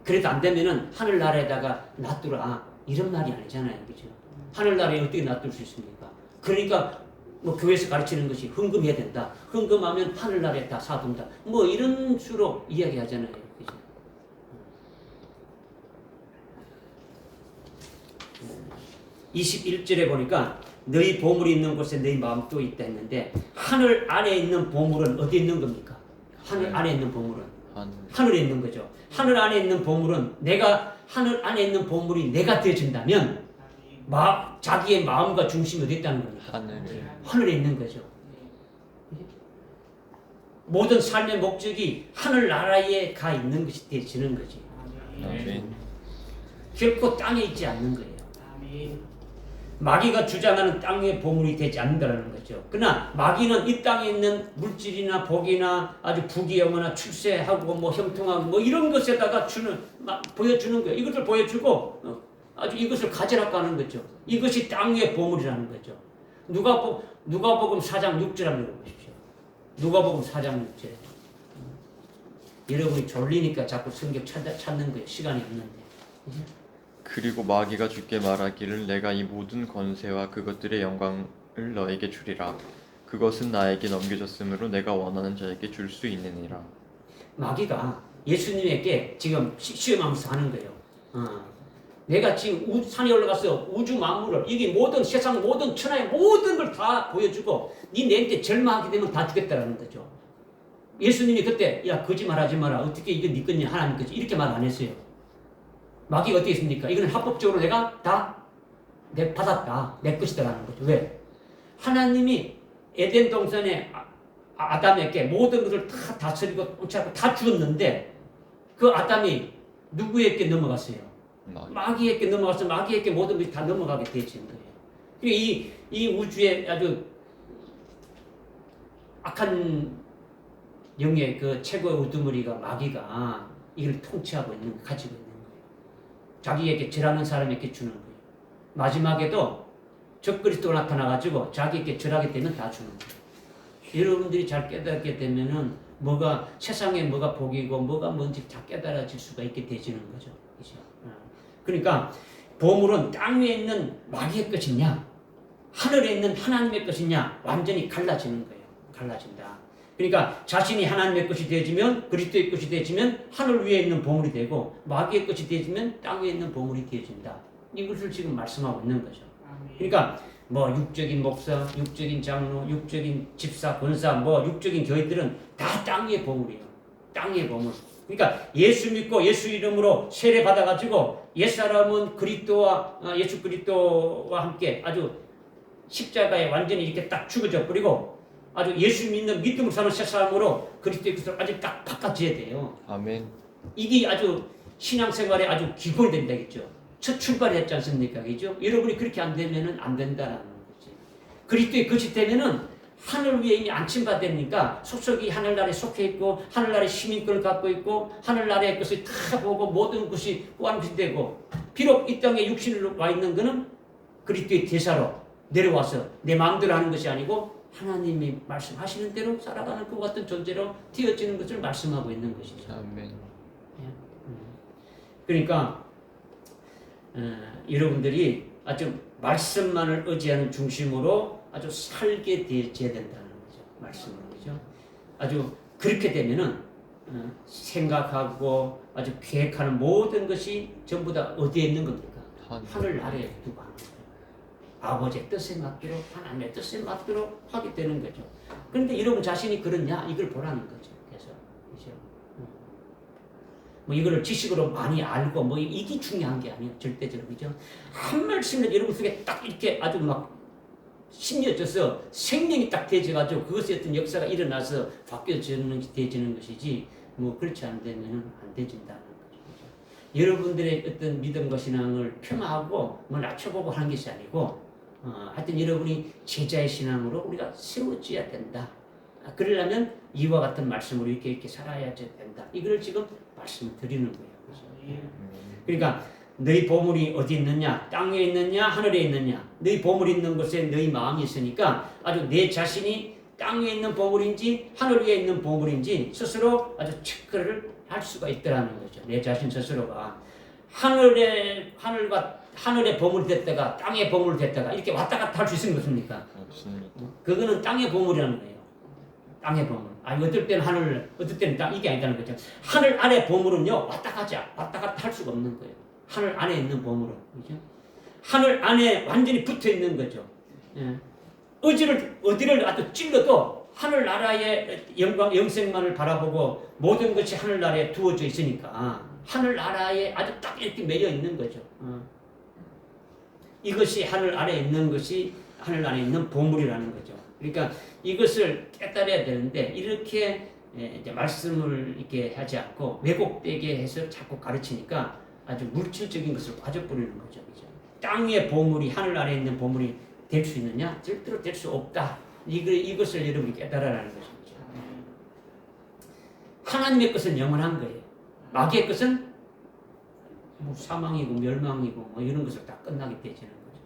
그래도 안 되면은 하늘나라에다가 놔두라. 이런 말이 아니잖아요. 그죠? 하늘나라에 어떻게 놔둘 수 있습니까? 그러니까 뭐 교회에서 가르치는 것이 헌금해야 된다. 헌금하면 하늘나라에 다 사둔다. 뭐 이런 수로 이야기하잖아요. 그죠? 21절에 보니까 너희 보물이 있는 곳에 너희 마음도 있다 했는데 하늘 안에 있는 보물은 어디 있는 겁니까? 하늘 안에 있는 보물은 하늘에 있는 거죠. 하늘 안에 있는 보물은 하늘 안에 있는 보물이 내가 되어진다면 자기의 마음과 중심이 어디 있다는 겁니까? 하늘에 있는 거죠. 모든 삶의 목적이 하늘나라에 가 있는 것이 되어지는 거지. 결코 땅에 있지 않는 거예요. 마귀가 주장하는 땅의 보물이 되지 않는다는 거죠. 그러나 마귀는 이 땅에 있는 물질이나 복이나 아주 부귀영화나 출세하고 뭐 형통하고 뭐 이런 것에다가 보여주는 거예요. 이것을 보여주고 아주 이것을 가지라고 하는 거죠. 이것이 땅의 보물이라는 거죠. 누가복음 4장 6절 한번 읽어보십시오. 누가복음 4장 6절. 여러분이 졸리니까 자꾸 성경 찾는 거예요. 시간이 없는데. 그리고 마귀가 주께 말하기를 내가 이 모든 권세와 그것들의 영광을 너에게 주리라. 그것은 나에게 넘겨졌으므로 내가 원하는 자에게 줄 수 있느니라. 마귀가 예수님에게 지금 시험하면서 하는 거예요. 내가 지금 산에 올라가서 우주 만물을 여기 모든 세상 모든 천하의 모든 걸 다 보여주고 네 내한테 절망하게 되면 다 주겠다라는 거죠. 예수님이 그때 야 거짓말하지 마라. 어떻게 이게 네 거냐 하나님 거지 이렇게 말 안 했어요. 마귀가 어떻게 했습니까? 이거는 합법적으로 내가 다 받았다. 내 것이다라는 거죠. 왜? 하나님이 에덴 동산에 아담에게 모든 것을 다 다스리고 쫓아고 다 주었는데 그 아담이 누구에게 넘어갔어요? 마귀에게 넘어가서 마귀에게 모든 것이 다 넘어가게 되어진 거예요. 그러니까 이 우주의 아주 악한 영의 그 최고의 우두머리가 마귀가 이걸 통치하고 가지고 있는 거예요. 자기에게 절하는 사람에게 주는 거예요. 마지막에도 적그리스도가 나타나가지고 자기에게 절하게 되면 다 주는 거예요. 여러분들이 잘 깨닫게 되면은 세상에 뭐가 복이고 뭐가 뭔지 다 깨달아질 수가 있게 되지는 거죠. 그죠? 그러니까 보물은 땅 위에 있는 마귀의 것이냐 하늘에 있는 하나님의 것이냐 완전히 갈라지는 거예요. 갈라진다. 그러니까 자신이 하나님의 것이 되어지면 그리스도의 것이 되어지면 하늘 위에 있는 보물이 되고 마귀의 것이 되어지면 땅 위에 있는 보물이 되어진다. 이것을 지금 말씀하고 있는 거죠. 그러니까 뭐 육적인 목사, 육적인 장로, 육적인 집사, 권사, 뭐 육적인 교회들은 다 땅 위의 보물이에요. 땅 위의 보물. 그러니까 예수 믿고 예수 이름으로 세례 받아가지고 옛사람은 그리스도와 예수 그리스도와 함께 아주 십자가에 완전히 이렇게 딱 죽어져 버리고 아주 예수 믿는 믿음을 사는 새 사람으로 그리스도의 것을 아주 딱 바꿔줘야 돼요. 아멘. 이게 아주 신앙생활에 아주 기본이 된다겠죠. 첫 출발이 했지 않습니까? 그죠? 여러분이 그렇게 안 되면은 안 된다라는 거지. 그리스도의 것이 되면은 하늘 위에 이미 안침받으니까 속속이 하늘나라에 속해 있고 하늘나라의 시민권을 갖고 있고 하늘나라의 것을 다 보고 모든 것이 구하는 것이 되고 비록 이 땅에 육신으로 와 있는 것은 그리스도의 대사로 내려와서 내 마음대로 하는 것이 아니고 하나님이 말씀하시는 대로 살아가는 그 같은 존재로 되어지는 것을 말씀하고 있는 것이죠. 아멘. 그러니까 여러분들이 아주 말씀만을 의지하는 중심으로 아주 살게 되어야 된다는 거죠. 말씀으로. 그죠? 아주 그렇게 되면은 생각하고 아주 계획하는 모든 것이 전부 다 어디에 있는 겁니까? 하늘 아래에 두고 하는 거예요. 아버지의 뜻에 맞도록 하나님의 뜻에 맞도록 하게 되는 거죠. 그런데 여러분 자신이 그렇냐? 이걸 보라는 거죠. 그래서 그죠? 뭐 이거를 지식으로 많이 알고 뭐 이게 중요한 게 아니에요. 절대적으로. 그죠? 한 말씀을 여러분 속에 딱 이렇게 아주 막 심려져서 생명이 딱 되어져가지고 그것에 어떤 역사가 일어나서 바뀌어지는 되어지는 것이지 뭐 그렇지 않으면 안 되진다는 거죠. 여러분들의 어떤 믿음과 신앙을 폄하하고 뭐 낮춰보고 하는 것이 아니고 하여튼 여러분이 제자의 신앙으로 우리가 세워져야 된다. 그러려면 이와 같은 말씀으로 이렇게 살아야 된다. 이걸 지금 말씀을 드리는 거예요. 그렇죠? 그러니까 너희 보물이 어디 있느냐? 땅에 있느냐? 하늘에 있느냐? 너희 보물이 있는 곳에 너희 마음이 있으니까 아주 내 자신이 땅 위에 있는 보물인지 하늘 위에 있는 보물인지 스스로 아주 체크를 할 수가 있더라는 거죠. 내 자신 스스로가 하늘의 보물이 됐다가 땅의 보물이 됐다가 이렇게 왔다 갔다 할 수 있는 것입니까? 없습니다. 그거는 땅의 보물이라는 거예요. 땅의 보물. 아니 어떨 때는 하늘, 어떨 때는 땅 이게 아니다는 거죠. 하늘 아래 보물은요 왔다 갔다 할 수가 없는 거예요. 하늘 안에 있는 보물은. 그죠? 하늘 안에 완전히 붙어 있는 거죠. 예. 어디를 아주 찔러도 하늘나라의 영광, 영생만을 바라보고 모든 것이 하늘나라에 두어져 있으니까 하늘나라에 아주 딱 이렇게 매여 있는 거죠. 이것이 하늘 아래에 있는 것이 하늘 안에 있는 보물이라는 거죠. 그러니까 이것을 깨달아야 되는데 이렇게 이제 말씀을 이렇게 하지 않고 왜곡되게 해서 자꾸 가르치니까 아주 물질적인 것을 빠져버리는 거죠. 그죠? 땅의 보물이 하늘 아래에 있는 보물이 될 수 있느냐? 절대로 될 수 없다. 이것을 여러분이 깨달아라는 것이죠. 하나님의 것은 영원한 거예요. 마귀의 것은 뭐 사망이고 멸망이고 뭐 이런 것을 다 끝나게 되지는 거죠.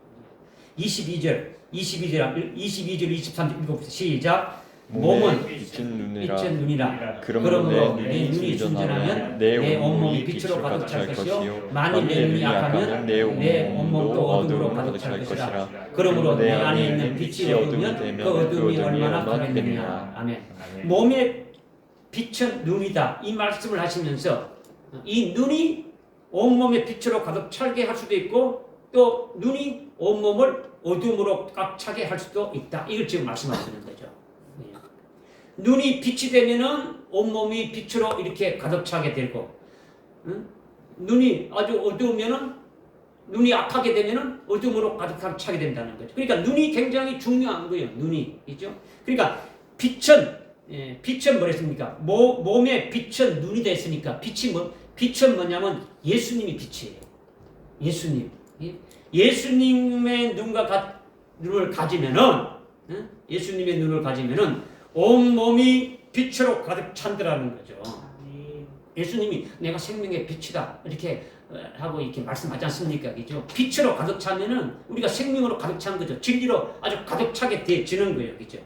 22절, 23절 읽어보세요. 시작. 몸은 빛은 빛은 눈이라. 그러므로 내 눈이 순전하면 내 온몸이 빛으로 가득 찰 것이요 만일 내 눈이 약하면 내 온몸도 어둠으로 가득 찰 것이라. 그러므로 내 안에 있는 빛이 어두우면 그 어둠이 얼마나 크겠느냐. 아멘. 몸의 빛은 눈이다. 이 말씀을 하시면서 이 눈이 온몸의 빛으로 가득 차게 할 수도 있고 또 눈이 온몸을 어둠으로 가득 차게 할 수도 있다. 이걸 지금 말씀하시는 거죠. 눈이 빛이 되면은 온몸이 빛으로 이렇게 가득 차게 되고, 눈이 아주 어두우면은 눈이 악하게 되면은 어둠으로 가득 차게 된다는 거죠. 그러니까 눈이 굉장히 중요한 거예요. 눈이 있죠. 그러니까 빛은 뭐랬습니까? 몸의 빛은 눈이 됐으니까 빛은 뭐냐면 예수님이 빛이에요. 예수님. 예수님의 눈을 가지면은 예수님의 눈을 가지면은 온 몸이 빛으로 가득 찬다라는 거죠. 예수님이 내가 생명의 빛이다 이렇게 하고 이렇게 말씀하지 않습니까? 그죠? 빛으로 가득 차면은 우리가 생명으로 가득 찬 거죠. 진리로 아주 가득 차게 되어지는 거예요. 그죠?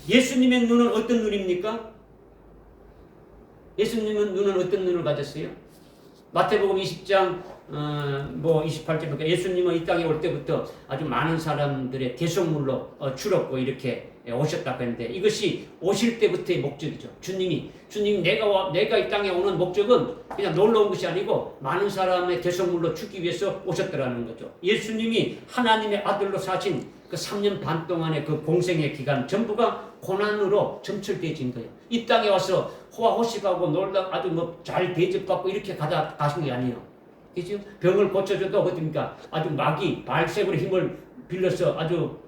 예수님의 눈은 어떤 눈입니까? 예수님은 눈은 어떤 눈을 가졌어요? 마태복음 20장 28절부터 예수님은 이 땅에 올 때부터 아주 많은 사람들의 대속물로 줄었고 이렇게 오셨다고 했는데 이것이 오실 때부터의 목적이죠. 주님이 내가 이 땅에 오는 목적은 그냥 놀러 온 것이 아니고 많은 사람의 대속물로 주기 위해서 오셨더라는 거죠. 예수님이 하나님의 아들로 사신 그 3년 반 동안의 그 공생의 기간 전부가 고난으로 점철되어진 거예요. 이 땅에 와서 호화호식하고 놀다 아주 뭐 잘 대접받고 이렇게 가신 게 아니에요. 그죠? 병을 고쳐줘도 어떻습니까? 아주 마귀 발색으로 힘을 빌려서 아주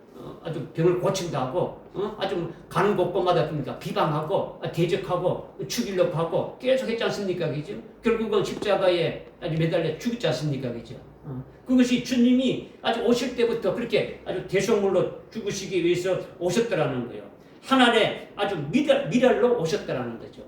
병을 고친다고 아주 가는 곳곳마다 비방하고 대적하고 죽이려고 하고 계속 했지 않습니까? 그죠? 결국은 십자가에 아주 매달려 죽였지 않습니까? 그죠? 그것이 주님이 아주 오실 때부터 그렇게 아주 대속물로 죽으시기 위해서 오셨더라는 거예요. 하나님의 아주 미랄로 오셨더라는 거죠.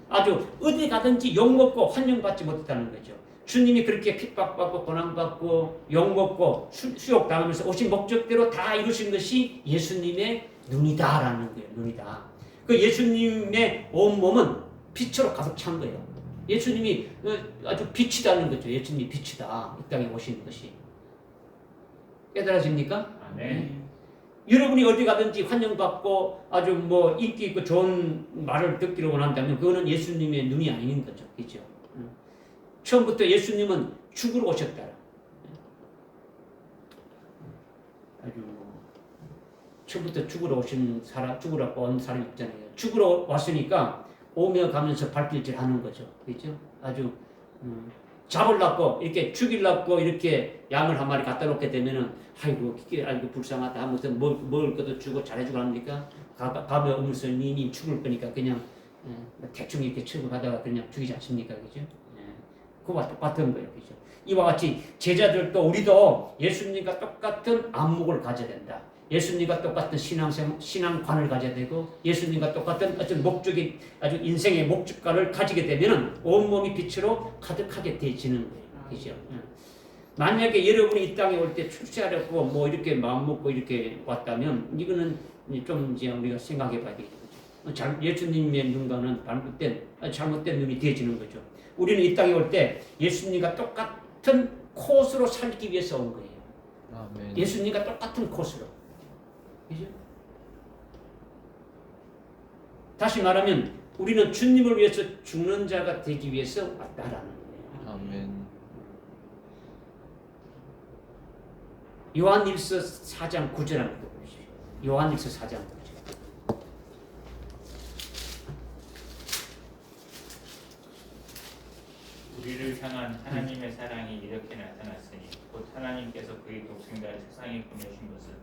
아주 어디 가든지 욕먹고 환영받지 못했다는 거죠. 주님이 그렇게 핍박받고 고난받고 욕먹고 수욕당하면서 오신 목적대로 다 이루신 것이 예수님의 눈이다라는 거예요. 눈이다. 그 예수님의 온몸은 빛으로 가득 찬 거예요. 예수님이 아주 빛이다는 거죠. 예수님이 빛이다. 이 땅에 오신 것이. 깨달아집니까? 네. 여러분이 어디 가든지 환영받고 아주 뭐 인기 있고 좋은 말을 듣기를 원한다면 그거는 예수님의 눈이 아닌 거죠. 그죠? 처음부터 예수님은 죽으러 오셨다. 아주 처음부터 죽으러 온 사람이 있잖아요. 죽으러 왔으니까 오며 가면서 발길질 하는 거죠. 그죠? 아주 잡으려고 이렇게 죽이려고 이렇게 양을 한 마리 갖다 놓게 되면은 아이고 불쌍하다. 아무튼 먹을 것도 주고 잘해주고 합니까? 밥에 오면서 니 죽을 거니까 그냥 대충 이렇게 취급하다가 그냥 죽이지 않습니까? 그죠? 그와 똑같은 거예요. 그죠? 이와 같이 제자들도 우리도 예수님과 똑같은 안목을 가져야 된다. 예수님과 똑같은 신앙관을 가져야 되고 예수님과 똑같은 어떤 목적이 아주 인생의 목적관을 가지게 되면은 온몸이 빛으로 가득하게 되어지는 거예요. 그죠? 만약에 여러분이 이 땅에 올 때 출세하려고 뭐 이렇게 마음 먹고 이렇게 왔다면 이거는 좀 이제 우리가 생각해 봐야 되겠죠. 예수님의 눈과는 잘못된 눈이 되어지는 거죠. 우리는 이 땅에 올 때 예수님과 똑같은 코스로 살기 위해서 온 거예요. 아멘. 예수님과 똑같은 코스로. 그죠? 다시 말하면 우리는 주님을 위해서 죽는 자가 되기 위해서 왔다라는 거예요. 아멘. 요한일서 4장 9절 한번 보십시오. 요한일서 4장 9절. 우리를 향한 하나님의 사랑이 이렇게 나타났으니 곧 하나님께서 그의 독생자를 세상에 보내신 것은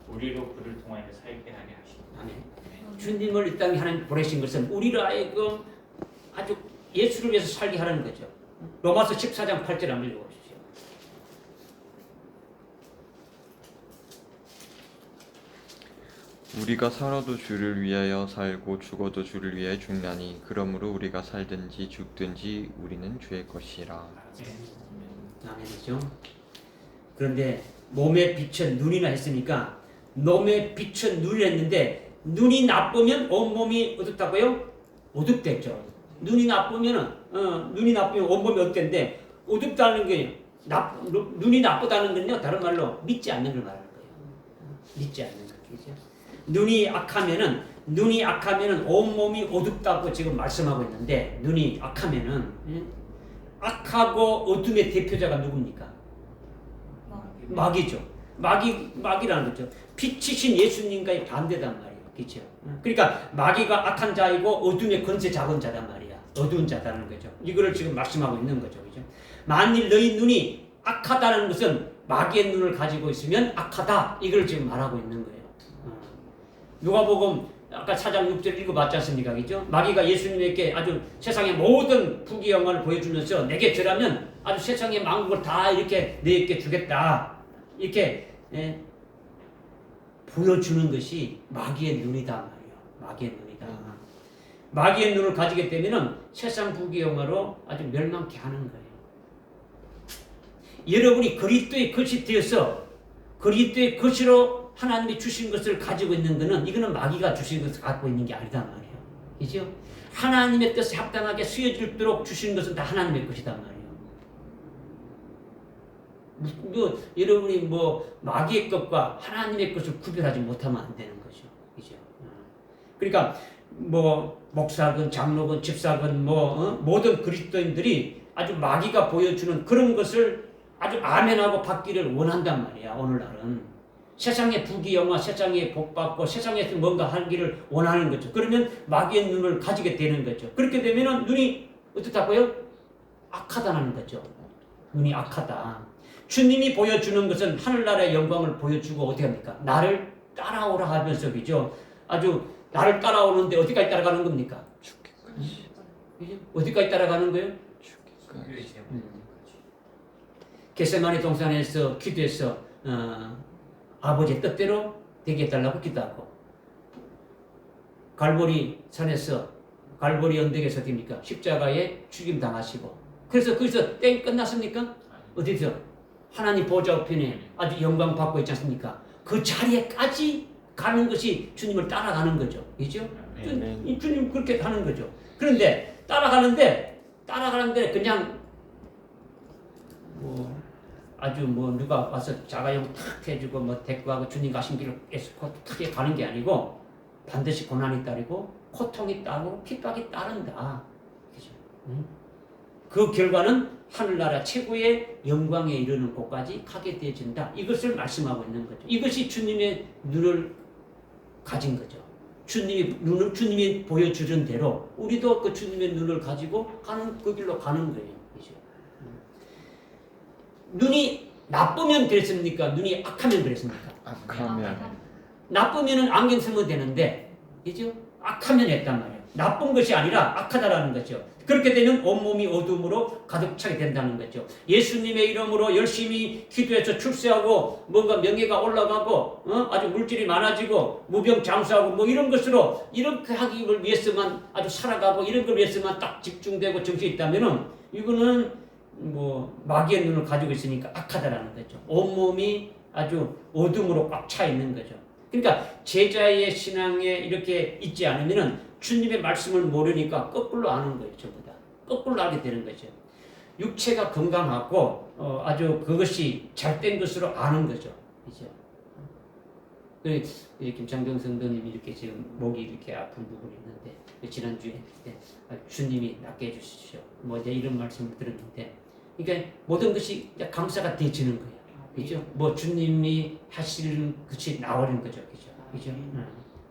우리로 그를 통하여 살게 하려 하십니다. 아멘. 주님을 이 땅에 하나님 보내신 것은 우리를 하여금 아주 예수를 위해서 살게 하라는 거죠. 로마서 14장 8절 한번 읽어보십시오. 우리가 살아도 주를 위하여 살고 죽어도 주를 위하여 죽나니 그러므로 우리가 살든지 죽든지 우리는 주의 것이라. 아멘이죠. 그런데 몸의 빛은 눈이나 했으니까 몸의 빛은 눈이 했는데 눈이 나쁘면 온몸이 어둡다고요? 어둡겠죠. 눈이 나쁘면 온몸이 어둡는데 어둡다는 게 눈이 나쁘다는 건요 다른 말로 믿지 않는 걸 말하는 거예요. 믿지 않는 거죠. 눈이 악하면은 온몸이 어둡다고 지금 말씀하고 있는데 눈이 악하면은 악하고 어둠의 대표자가 누굽니까? 마귀죠. 마귀라는 거죠. 빛이신 예수님과의 반대단 말이에요. 그렇죠? 그러니까 마귀가 악한 자이고 어둠의 권세 작은 자단 말이야. 어두운 자다는 거죠. 이거를 지금 말씀하고 있는 거죠. 그죠? 만일 너희 눈이 악하다는 것은 마귀의 눈을 가지고 있으면 악하다. 이걸 지금 말하고 있는 거예요. 누가복음 아까 4장 6절 읽어봤지 않습니까? 그죠? 마귀가 예수님에게 아주 세상의 모든 부귀영화를 보여주면서 내게 절하면 아주 세상의 만국을 다 이렇게 너에게 주겠다. 이렇게 보여주는 것이 마귀의 눈이다 말이에요. 마귀의 눈이다. 마귀의 눈을 가지게 되면은 세상 부귀영화로 아주 멸망케 하는 거예요. 여러분이 그리스도의 것이 되어서 그리스도의 것으로 하나님이 주신 것을 가지고 있는 것은 이거는 마귀가 주신 것을 갖고 있는 게 아니다 말이에요. 그죠? 하나님의 뜻에 합당하게 쓰여질도록 주신 것은 다 하나님의 것이다 말이에요. 여러분이 마귀의 것과 하나님의 것을 구별하지 못하면 안 되는 거죠. 그죠? 그러니까 뭐 목사건 장로건 집사건 모든 그리스도인들이 아주 마귀가 보여주는 그런 것을 아주 아멘하고 받기를 원한단 말이야. 오늘날은 세상의 부귀영화, 세상에 복받고 세상에서 뭔가 하기를 원하는 거죠. 그러면 마귀의 눈을 가지게 되는 거죠. 그렇게 되면은 눈이 어떻다고요? 악하다는 거죠. 눈이 악하다. 주님이 보여주는 것은 하늘나라의 영광을 보여주고 어떻게 합니까? 나를 따라오라 하면서 그죠? 아주 나를 따라오는데 어디까지 따라가는 겁니까? 죽기까지. 그죠? 어디까지 따라가는 거예요? 죽기까지. 겟세마네 동산에서 기도해서 아버지의 뜻대로 되게 해달라고 기도하고, 갈보리 산에서 갈보리 언덕에서 됩니까? 십자가에 죽임 당하시고, 그래서 거기서 땡 끝났습니까? 어디서? 하나님 보좌 우편에 아주 영광 받고 있지 않습니까? 그 자리에까지 가는 것이 주님을 따라가는 거죠. 그죠? 주님 그렇게 가는 거죠. 그런데 따라가는데 그냥 뭐 아주 뭐 누가 와서 자가용 탁 해주고 뭐 대꾸하고 주님 가신 길을 에스코 크게 가는 게 아니고 반드시 고난이 따르고 고통이 따르고 핍박이 따른다. 그죠? 응? 그 결과는 하늘나라 최고의 영광에 이르는 곳까지 가게 되어진다. 이것을 말씀하고 있는 거죠. 이것이 주님의 눈을 가진 거죠. 주님이 보여주는 대로 우리도 그 주님의 눈을 가지고 가는 그 길로 가는 거예요. 그죠? 눈이 나쁘면 그랬습니까? 눈이 악하면 그랬습니까? 악하면. 나쁘면은 안경 쓰면 되는데, 그죠? 악하면 했단 말이에요. 나쁜 것이 아니라 악하다라는 거죠. 그렇게 되면 온몸이 어둠으로 가득 차게 된다는 거죠. 예수님의 이름으로 열심히 기도해서 출세하고 뭔가 명예가 올라가고 아주 물질이 많아지고 무병장수하고 뭐 이런 것으로 이렇게 하기 위해서만 아주 살아가고 이런 걸 위해서만 딱 집중되고 정신이 있다면은 이거는 뭐 마귀의 눈을 가지고 있으니까 악하다라는 거죠. 온몸이 아주 어둠으로 꽉 차 있는 거죠. 그러니까 제자의 신앙에 이렇게 있지 않으면은 주님의 말씀을 모르니까 거꾸로 아는 거예요. 전부 다 거꾸로 알게 되는 거죠. 육체가 건강하고 아주 그것이 잘된 것으로 아는 거죠. 그죠? 김창경 성도님이 이렇게 지금 목이 이렇게 아픈 부분이 있는데 지난주에 주님이 낫게 해주시죠. 뭐 이제 이런 말씀을 들었는데, 그러니까 모든 것이 감사가 되지는 거예요. 그죠? 뭐 주님이 하시는 것이 나오는 거죠. 그죠? 그죠?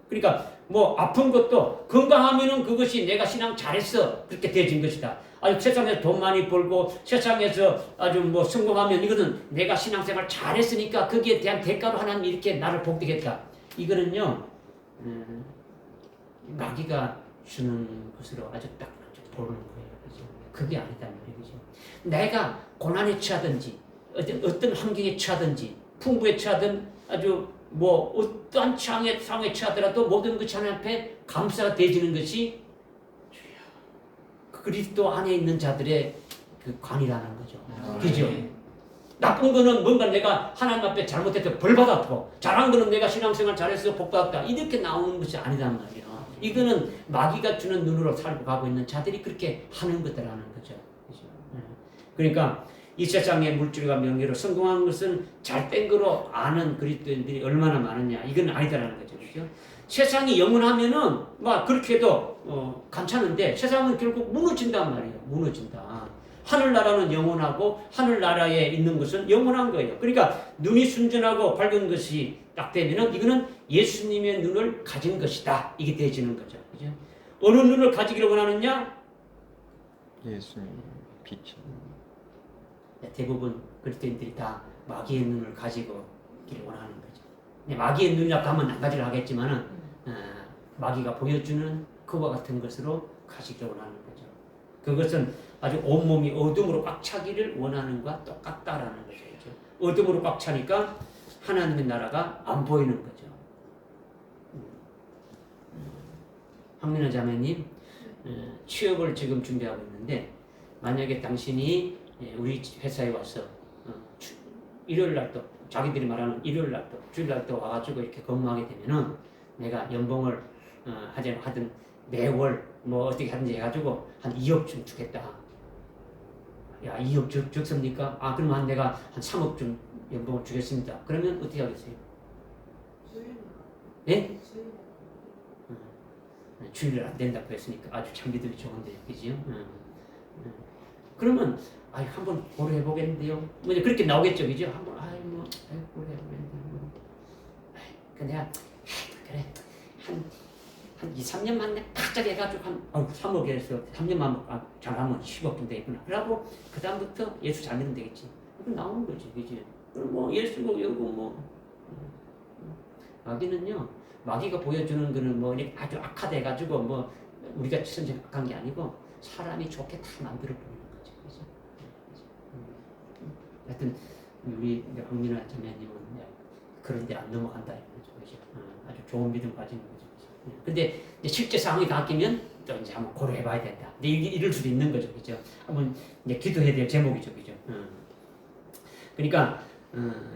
그러니까 뭐 아픈 것도 건강하면은 그것이 내가 신앙 잘했어 그렇게 되어진 것이다. 아주 세상에서 돈 많이 벌고 세상에서 아주 뭐 성공하면 이거는 내가 신앙생활 잘했으니까 거기에 대한 대가로 하나님 이렇게 나를 복되겠다. 이거는요 마귀가 주는 것으로 아주 딱 보는 거예요. 그죠? 그게 아니다 말이죠. 내가 고난에 처하든지 어떤 환경에 처하든지 풍부에 처하든 아주 뭐 어떠한 상황에 처하더라도 모든 것이 하나님 앞에 감사가 되어지는 것이 그리스도 안에 있는 자들의 그 관이라는 거죠. 그죠? 나쁜 거는 뭔가 내가 하나님 앞에 잘못했다 벌 받았고, 잘한 거는 내가 신앙생활 잘해서 복 받았다 이렇게 나오는 것이 아니란 말이에요. 이거는 마귀가 주는 눈으로 살고 가고 있는 자들이 그렇게 하는 것이라는 거죠. 그죠? 그러니까 이 세상의 물질과 명예로 성공한 것은 잘된 거로 아는 그리스도인들이 얼마나 많으냐, 이건 아니다라는 거죠. 그렇죠? 세상이 영원하면은 막 그렇게 해도 괜찮은데 세상은 결국 무너진단 말이에요. 무너진다. 하늘나라는 영원하고 하늘나라에 있는 것은 영원한 거예요. 그러니까 눈이 순전하고 밝은 것이 딱 되면은 이거는 예수님의 눈을 가진 것이다. 이게 되어지는 거죠. 그죠? 어느 눈을 가지기를 원하느냐? 예수님 빛이. 대부분 그리스도인들이 다 마귀의 눈을 가지고 있기를 원하는 거죠. 마귀의 눈이라고 하면 한 가지를 하겠지만은 마귀가 보여주는 그와 같은 것으로 가지기를 원하는 거죠. 그것은 아주 온몸이 어둠으로 꽉 차기를 원하는 것과 똑같다라는 거죠. 그렇죠? 어둠으로 꽉 차니까 하나님의 나라가 안 보이는 거죠. 황민아 자매님, 취업을 지금 준비하고 있는데 만약에 당신이 우리 회사에 와서 일요일 날도 자기들이 말하는 일요일 날도 주일 날도 와가지고 이렇게 근무하게 되면은 내가 연봉을 하든 매월 뭐 어떻게 하든지 해가지고 한 2억쯤 주겠다. 야 2억 적습니까? 아 그러면 내가 한 3억쯤 연봉을 주겠습니다. 그러면 어떻게 하겠어요? 예? 주의를 안 된다고 했으니까 아주 참 믿음이 좋은데, 그죠? 그러면 한번 고려해 보겠는데요. 뭐 이제 그렇게 나오겠죠, 그죠? 한번 고려해 보겠는데, 내가 그래 한 2, 3년만 내 갑자기 해가지고 3억에서 3년만 잘하면 10억 되겠구나. 그러고 그 다음부터 예수 잘 믿으면 되겠지. 그 나오는 거지, 그지? 그럼 뭐 예수고 여고 뭐 마귀는요, 마귀가 보여주는 거는 뭐 아주 악화돼가지고 뭐 우리가 선제 악한 게 아니고 사람이 좋게 다 만들어 보이는 거죠, 그죠? 하여튼 우리 황민아 자매님은 그런데 안 넘어간다 이거죠, 그죠? 아주 좋은 믿음 가지는 거죠. 근데 이제 실제 상황이 바뀌면 또 이제 한번 고려해봐야 된다. 근데 이럴 수도 있는 거죠, 그죠? 한번 이제 기도해야 될 제목이죠, 그죠? 그러니까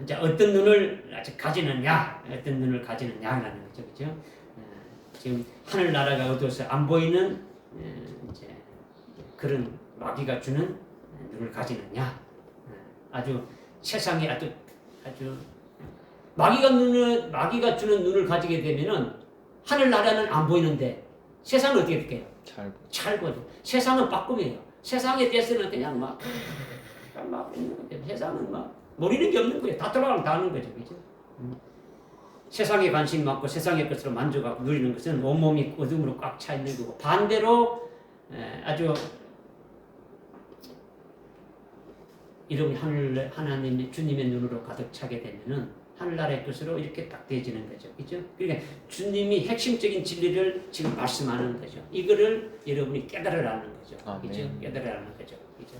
이제 어떤 눈을 아직 가지느냐, 어떤 눈을 가지느냐라는 거죠, 그죠? 지금 하늘 나라가 어두워서 안 보이는 이제 그런 마귀가 주는 눈을 가지느냐, 아주 세상에 아주 마귀가 주는 눈을 가지게 되면은 하늘 나라는 안 보이는데 세상은 어떻게 될까요? 잘 보죠. 세상은 빠꿈이에요. 세상에 대해서는 그냥 막 있는 거예요. 세상은 막 모르는 게 없는 거예요. 다 돌아가면 다 하는 거죠, 그죠? 세상에 관심 많고 세상의 것으로 만족하고 누리는 것은 온몸이 어둠으로 꽉 차 있는 거고, 반대로 아주 이런 하나님 주님의 눈으로 가득 차게 되면은 하늘나라의 것으로 이렇게 딱 되어지는 거죠, 그죠? 그러니까 주님이 핵심적인 진리를 지금 말씀하는 거죠. 이거를 여러분이 깨달으라는 거죠, 그죠? 깨달으라는 거죠, 그죠?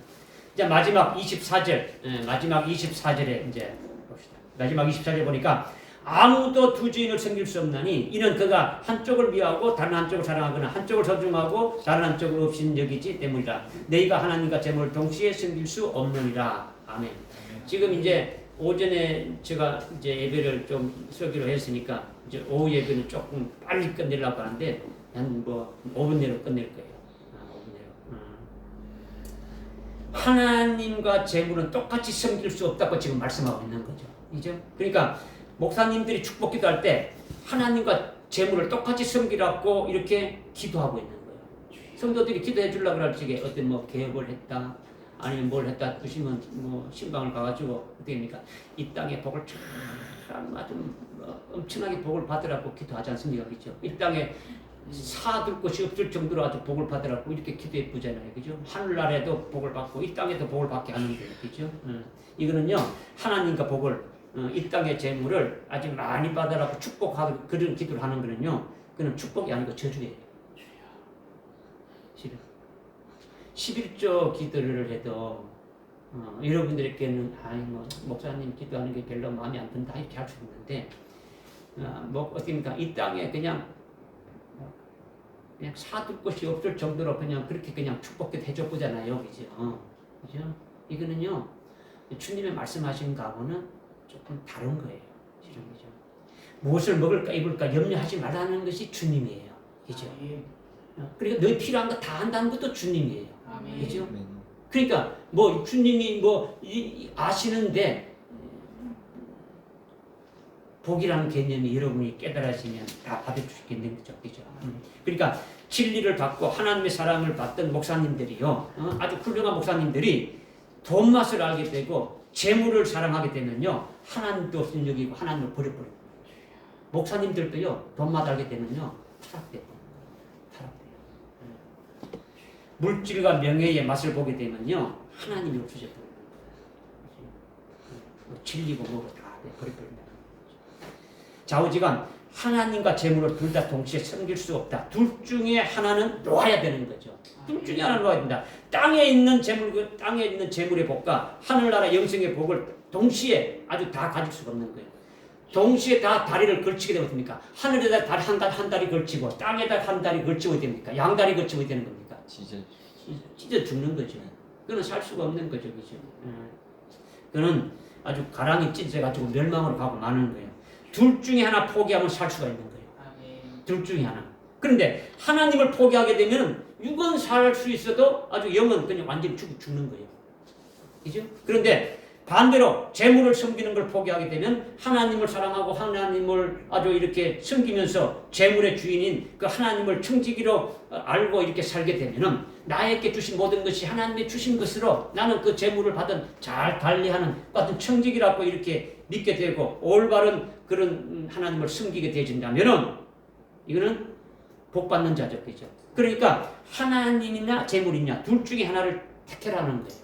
이제 마지막 24절에 이제 봅시다. 마지막 24절 보니까 아무도 두 주인을 섬길 수 없나니 이는 그가 한쪽을 미워하고 다른 한쪽을 사랑하거나 한쪽을 소중하고 다른 한쪽을 없인 여기지 때문이라. 너희가 하나님과 재물을 동시에 섬길 수 없느니라. 아멘. 지금 이제 오전에 제가 이제 예배를 좀 서기로 했으니까 이제 오후 예배는 조금 빨리 끝내려고 하는데 한 뭐 5분 내로 끝낼 거예요. 5분 내로. 하나님과 재물은 똑같이 섬길 수 없다고 지금 말씀하고 있는 거죠. 그죠? 그러니까 목사님들이 축복 기도할 때 하나님과 재물을 똑같이 섬기라고 이렇게 기도하고 있는 거예요. 성도들이 기도해 주려고 할 적에 어떤 뭐 개업을 했다, 아니면 뭘 했다 하시면 뭐 신방을 가가지고 어떻게 합니까? 이 땅에 복을 참 아주 엄청나게 복을 받으라고 기도하지 않습니까? 그렇죠? 이 땅에 사둘 것이 없을 정도로 아주 복을 받으라고 이렇게 기도해 보잖아요, 그죠? 하늘나라에도 복을 받고 이 땅에도 복을 받게 하는 거예요, 그죠? 이거는요, 하나님과 복을 이 땅의 재물을 아주 많이 받으라고 축복하고 그런 기도를 하는 거는요, 그는 축복이 아니고 저주예요. 실은 11조 기도를 해도 여러분들에게는 뭐 목사님 기도하는 게 별로 마음에 안 든다 이렇게 할 수 있는데 뭐 어떻습니까? 이 땅에 그냥 사둘 것이 없을 정도로 그냥 그렇게 그냥 축복해 해줘 보잖아요, 그죠? 그죠? 이거는요, 주님의 말씀하신 거하고는 조금 다른 거예요, 실은, 그죠? 무엇을 먹을까 입을까 염려하지 말라는 것이 주님이에요, 그죠? 그러니까 너희 필요한 거 다 한다는 것도 주님이에요, 그죠? 그러니까 뭐 주님이 아시는데 복이라는 개념이 여러분이 깨달아지면 다 받을 수 있는 거죠, 그죠? 그러니까 진리를 받고 하나님의 사랑을 받던 목사님들이요, 아주 훌륭한 목사님들이 돈 맛을 알게 되고 재물을 사랑하게 되면요, 하나님도 없인 여기고 하나님을 버려버려요. 목사님들도요, 돈 맛 알게 되면요, 타락돼요. 물질과 명예의 맛을 보게 되면요, 하나님이 없어져 버리는 거예요. 진리고 뭐고 다 버려버린다. 좌우지간 하나님과 재물을 둘 다 동시에 섬길 수 없다. 둘 중에 하나는 놓아야 되는 거죠. 둘 중에 하나는 놓아야 된다. 땅에 있는 재물의 복과 하늘나라 영생의 복을 동시에 아주 다 가질 수가 없는 거예요. 동시에 다 다리를 걸치게 되면 됩니까? 하늘에다 다리 한 다리 걸치고 땅에다 한 다리 걸치고 됩니까? 양 다리 걸치고 되는 겁니까? 진짜 죽는 거죠. 그는 살 수가 없는 거죠, 그죠? 그는 아주 가랑이 찢어가지고 멸망으로 가고 마는 거예요. 둘 중에 하나 포기하면 살 수가 있는 거예요. 둘 중에 하나. 그런데 하나님을 포기하게 되면 육은 살 수 있어도 아주 영은 그냥 완전히 죽는 거예요. 그죠? 그런데 반대로 재물을 섬기는 걸 포기하게 되면 하나님을 사랑하고 하나님을 아주 이렇게 섬기면서 재물의 주인인 그 하나님을 청지기로 알고 이렇게 살게 되면은 나에게 주신 모든 것이 하나님의 주신 것으로 나는 그 재물을 받은 잘 관리하는 같은 청지기라고 이렇게 믿게 되고 올바른 그런 하나님을 섬기게 되어진다면은 이거는 복 받는 자죠, 그죠? 그러니까 하나님이나 재물이냐 둘 중에 하나를 택해라는 거예요.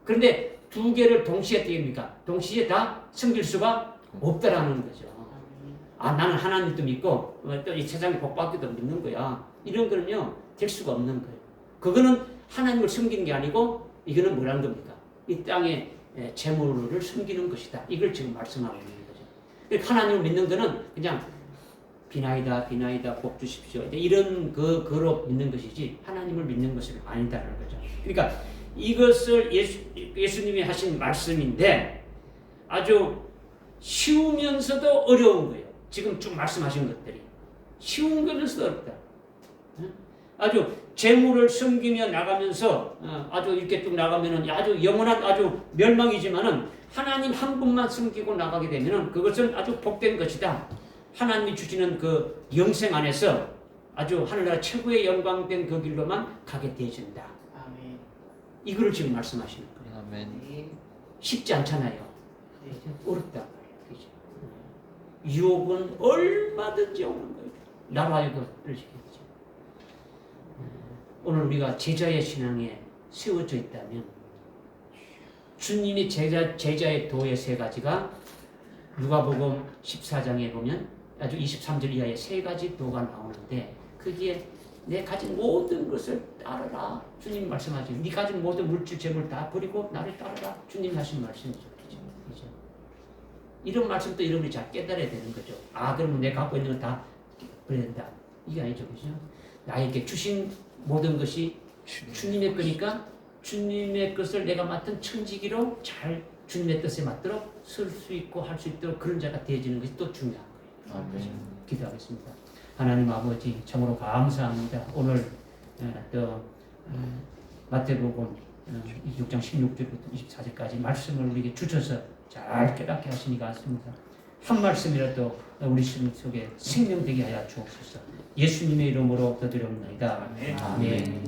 그런데 두 개를 동시에 띄웁니까? 동시에 다 섬길 수가 없다라는 거죠. 아, 나는 하나님도 믿고 또 이 세상에 복 받기도 믿는 거야. 이런 거는요 될 수가 없는 거예요. 그거는 하나님을 섬기는 게 아니고 이거는 뭐라는 겁니까? 이 땅에 재물을 섬기는 것이다. 이걸 지금 말씀하고 있는 거죠. 그러니까 하나님을 믿는 거는 그냥 비나이다 복 주십시오. 이런 그로 믿는 것이지 하나님을 믿는 것은 아니다라는 거죠. 그러니까 이것을 예수님이 하신 말씀인데 아주 쉬우면서도 어려운 거예요. 지금 쭉 말씀하신 것들이 쉬운 거면서도 어렵다. 아주 재물을 섬기며 나가면서 아주 이렇게 쭉 나가면은 아주 영원한 아주 멸망이지만은 하나님 한 분만 섬기고 나가게 되면은 그것은 아주 복된 것이다. 하나님이 주시는 그 영생 안에서 아주 하늘나라 최고의 영광된 그 길로만 가게 되어진다. 아멘. 이거를 지금 말씀하시는 거예요. 아멘. 쉽지 않잖아요. 어렵단 말이에요. 유혹은 얼마든지 오는 거예요. 나로 하여금 그러시겠죠. 오늘 우리가 제자의 신앙에 세워져 있다면 주님이 제자의 도의 세 가지가 누가복음 14장에 보면 아주 23절 이하의 세 가지 도가 나오는데 거기에 내 가진 모든 것을 따르라. 주님 말씀하시죠. 네 가진 모든 물질 재물 다 버리고 나를 따르라. 주님 하신 말씀이죠. 그죠? 이런 말씀도 여러분이 잘 깨달아야 되는 거죠. 아, 그러면 내가 갖고 있는 거 다 버려야 된다. 이게 아니죠. 그죠? 나에게 주신 모든 것이 주님의 거니까 주님의 것을 내가 맡은 청지기로 잘 주님의 뜻에 맞도록 쓸 수 있고 할 수 있도록 그런 자가 되어지는 것이 또 중요한 거예요. 아멘. 기도하겠습니다. 하나님 아버지 참으로 감사합니다. 오늘 또 마태복음 6장 16절부터 24절까지 말씀을 우리에게 주셔서 잘 깨닫게 하시니 같습니다. 한 말씀이라도 우리 심령 속에 생명되게 하여 주옵소서. 예수님의 이름으로 기도드립니다. 아멘. 아멘.